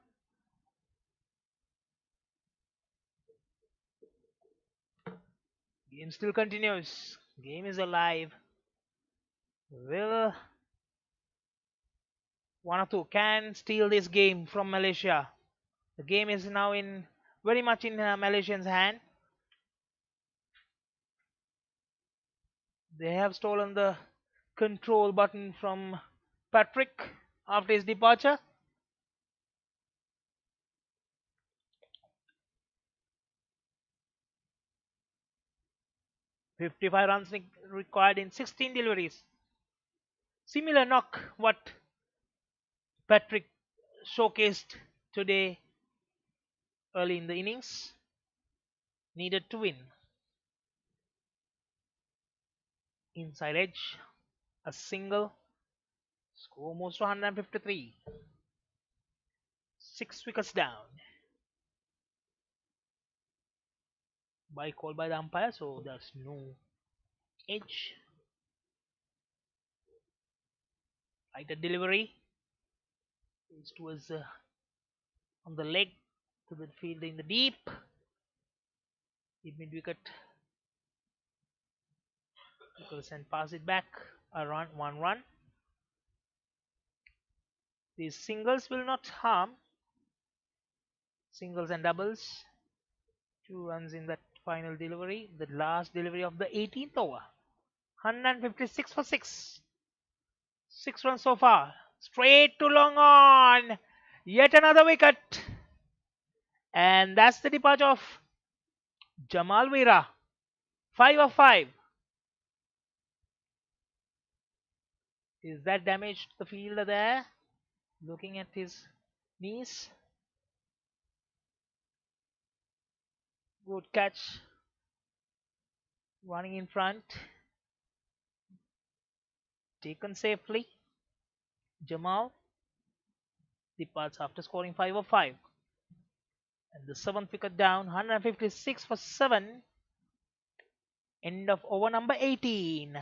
F: Game still continues. Game is alive. Will Vanuatu can steal this game from Malaysia? The game is now very much in Malaysians' hand. They have stolen the control button from Patrick after his departure. "55 runs required in 16 deliveries." Similar knock what Patrick showcased today early in the innings. Needed to win. Inside edge, a single. Score moves to 153. 6 wickets down. By call by the umpire, so there's no edge. Lighter delivery. It's towards on the leg to the field in the deep. Mid wicket. Nicholson pass it back. A run, 1 run. These singles will not harm. Singles and doubles. 2 runs in that final delivery. The last delivery of the 18th over. 156 for 6. 6 runs so far. Straight to long on. Yet another wicket. And that's the departure of Jamal Veera. 5 of 5. Is that damaged the fielder there? Looking at his knees. Good catch. Running in front. Taken safely. Jamal departs after scoring 5 of 5. And the 7th wicket down. 156 for 7. End of over number 18.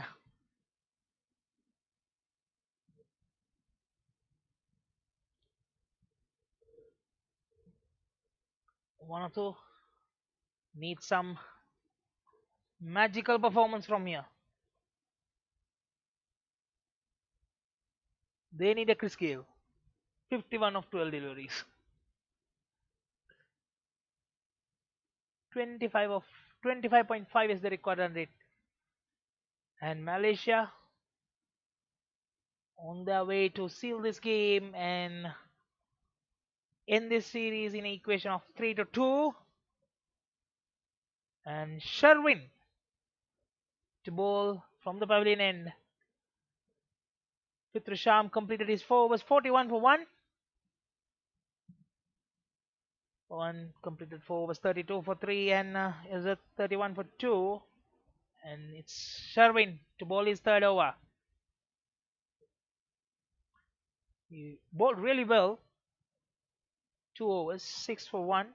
F: Vanuatu needs some magical performance from here. They need a Chris Gale. 51 of 12 deliveries. 25.5 is the required run rate. And Malaysia on their way to seal this game and end this series in an equation of 3-2. And Sherwin to bowl from the pavilion end. Trisham completed his 4 overs, 41 for 1. One completed 4 overs, 32 for 3, and is it 31 for 2? And it's Sherwin to bowl his 3rd over. He bowled really well. 2 overs, 6 for 1.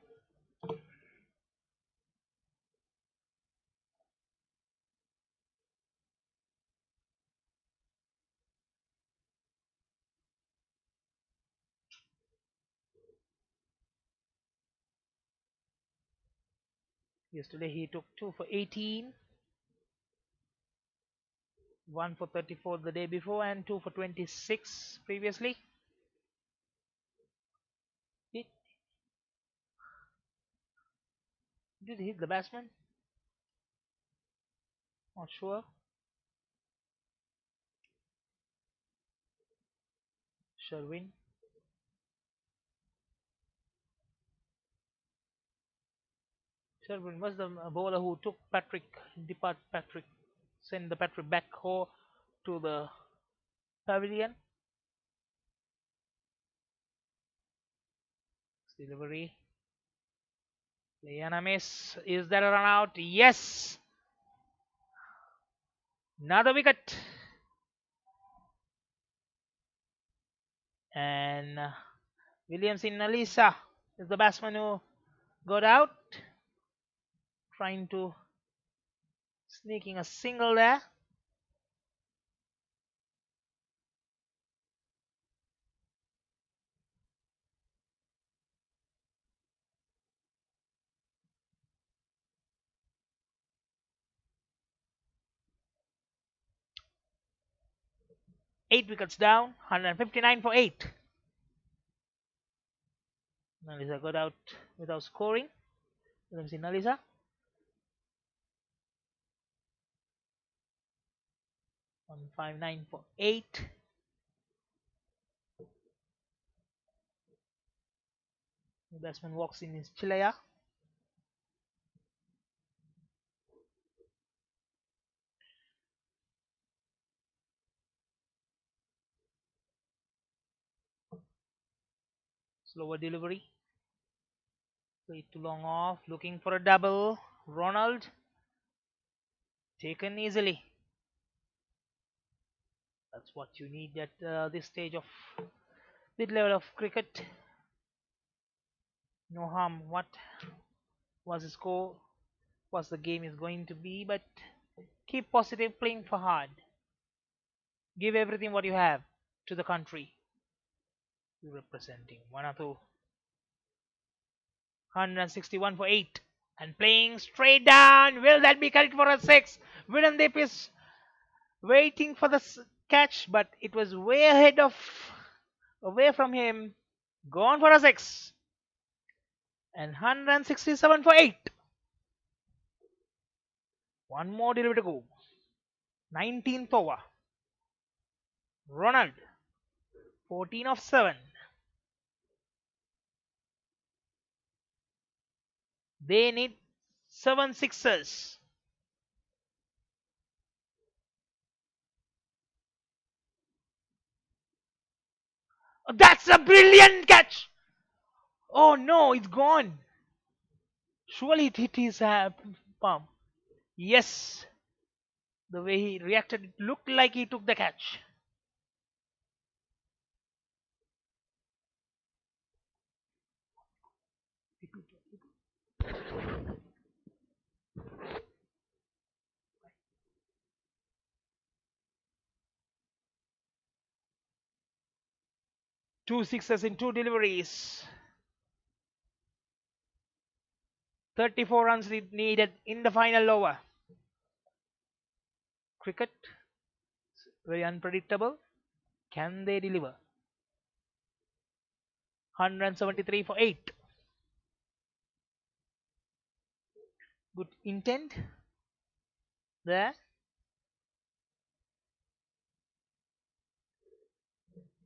F: Yesterday he took 2 for 18, 1 for 34 the day before, and 2 for 26 previously. Did he hit the batsman? Not sure. Sherwin. Sherwin was the bowler who took Patrick, sent the Patrick back to the pavilion. Delivery. Liana miss. Is that a run out? Yes! Another wicket. And Williamson Nalisa is the batsman who got out. Trying to sneaking a single there. Eight wickets down, 159 for 8. Nalisa got out without scoring. Williamson Nalisa. One 159 for 8. The batsman walks in his Chilaya. Slower delivery. Played too long off. Looking for a double. Ronald. Taken easily. That's what you need at this stage of mid-level of cricket. No harm. What was the score? What the game is going to be? But keep positive, playing for hard. Give everything what you have to the country you're representing. Vanuatu. 161 for 8. And playing straight down. Will that be correct for a 6? Virendip is waiting for the catch, but it was way away from him. Gone for a 6. And 167 for 8. One more delivery to go. 19th over. Ronald. 14 of 7. They need 7 sixes. Oh, that's a brilliant catch! Oh no, it's gone. Surely it hit his palm. Yes. The way he reacted, it looked like he took the catch. Two sixes in 2 deliveries. 34 runs needed in the final over. Cricket, very unpredictable. Can they deliver? 173 for 8. Good intent there.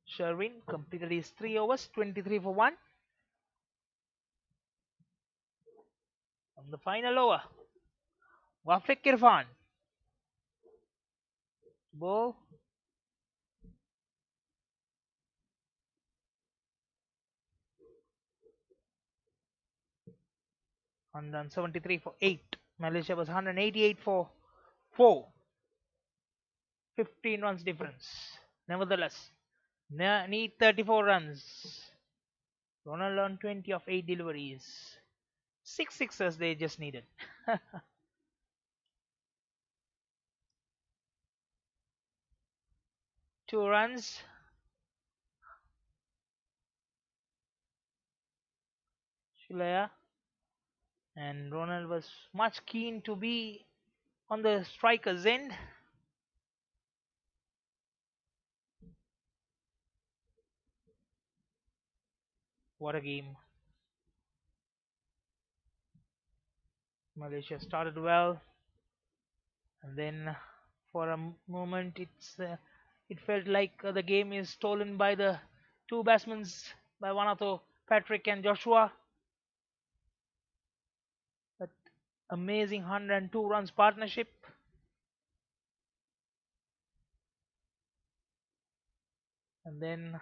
F: Sherwin completed his 3 overs, 23 for 1. On the final over, Wafiq Irfan. Ball. And 73 for 8. Malaysia was 188 for 4. 15 runs difference. Nevertheless, need 34 runs. Ronald on 20 of 8 deliveries. 6 sixes they just needed. 2 runs. Shilaya And Ronald was much keen to be on the striker's end. What a game. Malaysia started well, and then for a moment it felt like the game is stolen by the two batsmen, by Vanuatu, Patrick and Joshua. That amazing 102 runs partnership. And then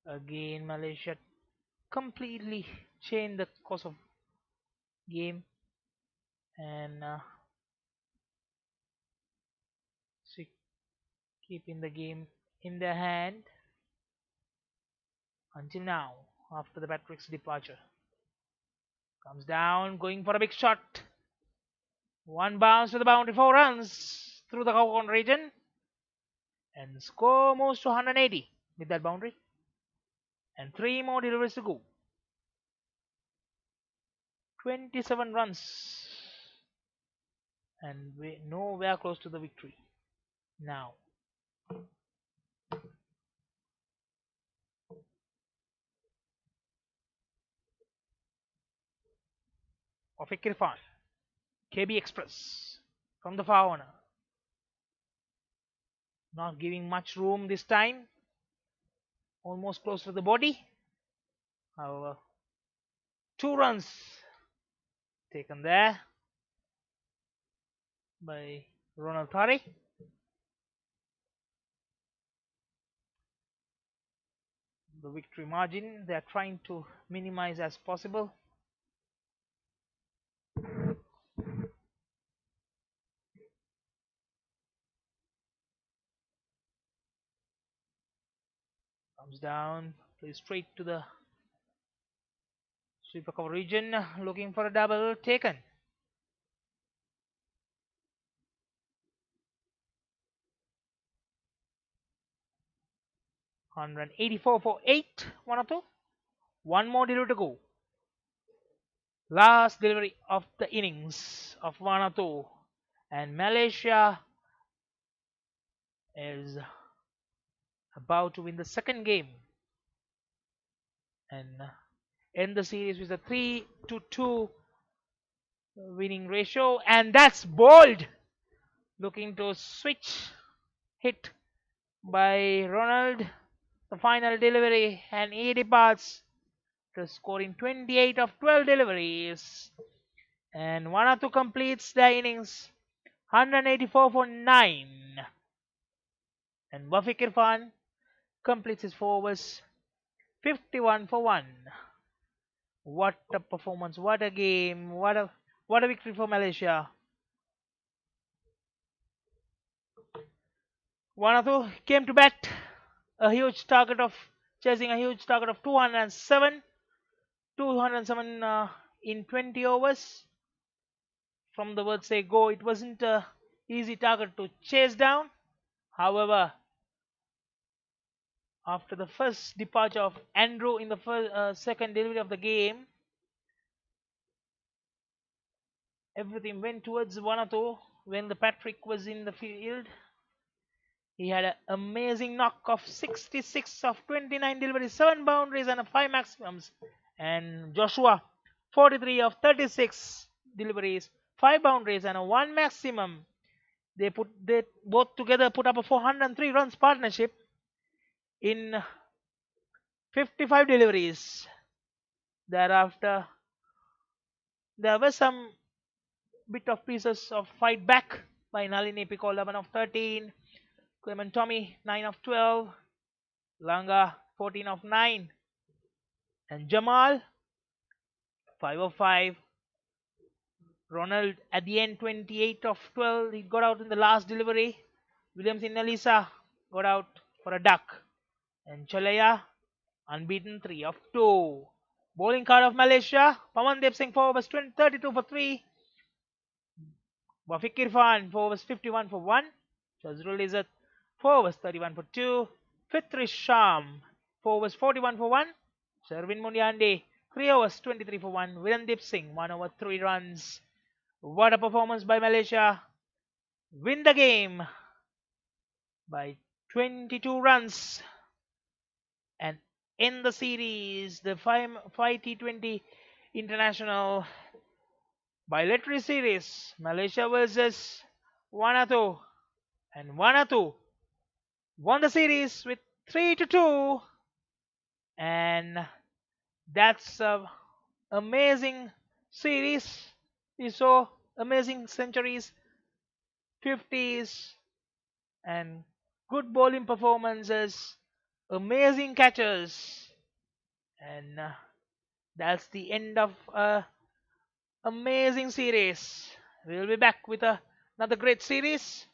F: again Malaysia completely changed the course of game, and keeping the game in their hand until now, after the Patrick's departure. Comes down, going for a big shot. One bounce to the boundary, 4 runs through the Hawkon region, and score moves to 180 with that boundary. And 3 more deliveries to go. 27 runs, and we're nowhere close to the victory now. Ofiq Irfan, KB Express from the far corner. Not giving much room this time. Almost close to the body. However, 2 runs taken there by Ronald Thari. The victory margin they are trying to minimize as possible. Comes down, plays straight to the sweeper cover region, looking for a double, taken. $184 for 8, 1 or 2. 1 more delivery to go. Last delivery of the innings of Vanuatu, and Malaysia is about to win the second game and end the series with a 3-2 winning ratio. And that's bowled, looking to switch hit by Ronald. The final delivery, and he departs to scoring 28 of 12 deliveries, and Vanuatu completes their innings 184 for 9, and Wafiq Irfan completes his 4 overs 51 for 1. What a performance, what a game, what a victory for Malaysia. Vanuatu came to bat chasing a huge target of 207 in 20 overs. From the word say go, it wasn't an easy target to chase down. However, after the first departure of Andrew in the second delivery of the game, everything went towards Vanuatu. When the Patrick was in the field, he had an amazing knock of 66 of 29 deliveries, 7 boundaries and 5 maximums. And Joshua, 43 of 36 deliveries, 5 boundaries and 1 maximum. They both together put up a 403 runs partnership in 55 deliveries. Thereafter, there were some bit of pieces of fight back by Nalini Pico, 11 of 13, Clement Tommy, 9 of 12, Langa, 14 of 9, and Jamal, 5 of 5. Ronald at the end, 28 of 12. He got out in the last delivery. Williams in Nalisa got out for a duck. And Chalaya, unbeaten, 3 of 2. Bowling card of Malaysia, Pamandeep Singh 4 overs 32 for 3. Wafiq Irfan 4 overs 51 for 1. Shazrul Izzat 4 overs 31 for 2. Fitri Sham 4 overs 41 for 1. Sherwin Munyandi 3 overs, 23 for 1. Virendeep Singh, 1 over 3 runs. What a performance by Malaysia. Win the game by 22 runs and in the series, the 5 T20 International Bilateral Series, Malaysia versus Vanuatu. And Vanuatu won the series with 3-2. And that's a amazing series. We saw amazing centuries, 50s, and good bowling performances, amazing catches, and that's the end of a amazing series. We'll be back with another great series.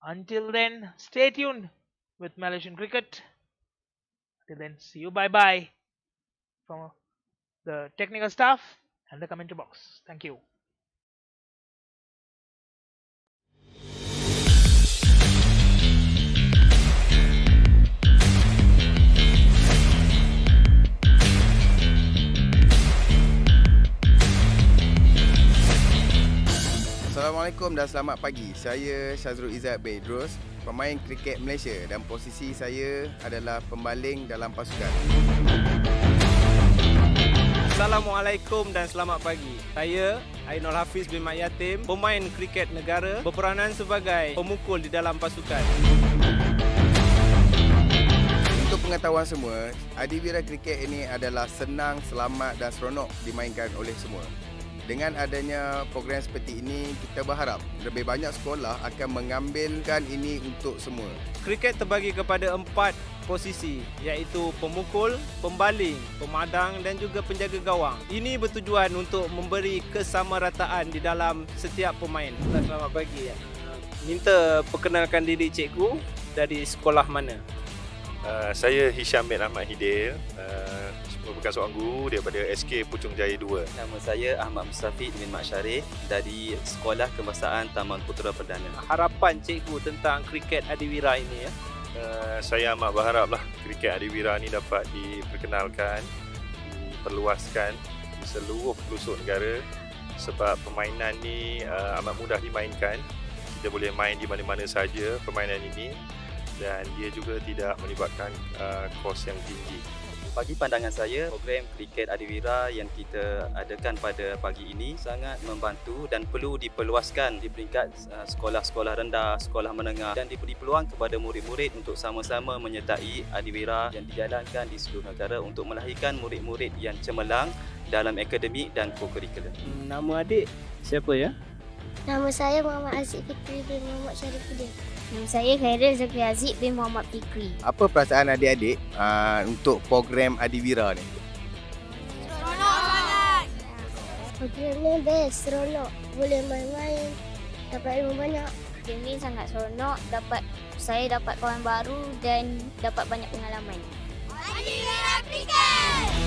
F: Until then, stay tuned with Malaysian cricket. Until then, see you. Bye bye from the technical staff and the commentary box. Thank you.
A: Assalamualaikum dan selamat pagi. Saya Syazrul Izzat Bedros, pemain kriket Malaysia dan posisi saya adalah pembaling dalam pasukan.
B: Assalamualaikum dan selamat pagi. Saya Ainul Hafiz bin Mat Yatim, pemain kriket negara berperanan sebagai pemukul di dalam pasukan.
A: Untuk pengetahuan semua, Adiwira kriket ini adalah senang, selamat dan seronok dimainkan oleh semua. Dengan adanya program seperti ini, kita berharap lebih banyak sekolah akan mengambilkan ini untuk semua.
B: Kriket terbagi kepada 4 posisi, iaitu pemukul, pembaling, pemadang dan juga penjaga gawang. Ini bertujuan untuk memberi kesamarataan di dalam setiap pemain. Selamat pagi. Minta perkenalkan diri cikgu, dari sekolah mana?
C: Saya Hisham bin Ahmad Hidil, merupakan seorang guru daripada SK Puchong Jaya 2.
D: Nama saya Ahmad Mustafid bin Mat Syarif dari Sekolah Kebangsaan Taman Putera Perdana.
B: Harapan cikgu tentang kriket Adiwira ini ya?
C: Saya amat berharaplah kriket Adiwira ni dapat diperkenalkan, diperluaskan di seluruh pelosok negara sebab permainan ni amat mudah dimainkan. Kita boleh main di mana-mana saja permainan ini dan dia juga tidak melibatkan kos yang tinggi.
D: Bagi pandangan saya, program kriket Adiwira yang kita adakan pada pagi ini sangat membantu dan perlu diperluaskan di peringkat sekolah-sekolah rendah, sekolah menengah dan diberi peluang kepada murid-murid untuk sama-sama menyertai Adiwira yang dijalankan di seluruh negara untuk melahirkan murid-murid yang cemerlang dalam akademik dan co-curricular.
B: Nama adik siapa ya?
E: Nama saya Muhammad Aziz Fikri bin Muhammad Syarifuddin. Nama saya Khairil Zakri Aziz bin Muhammad Fikri.
A: Apa perasaan adik-adik untuk program Adiwira ni?
E: Seronok sangat! Program ni best, seronok. Boleh main-main, dapat ilmu banyak. Program ni sangat seronok, saya dapat kawan baru dan dapat banyak pengalaman. Adiwira Cricket!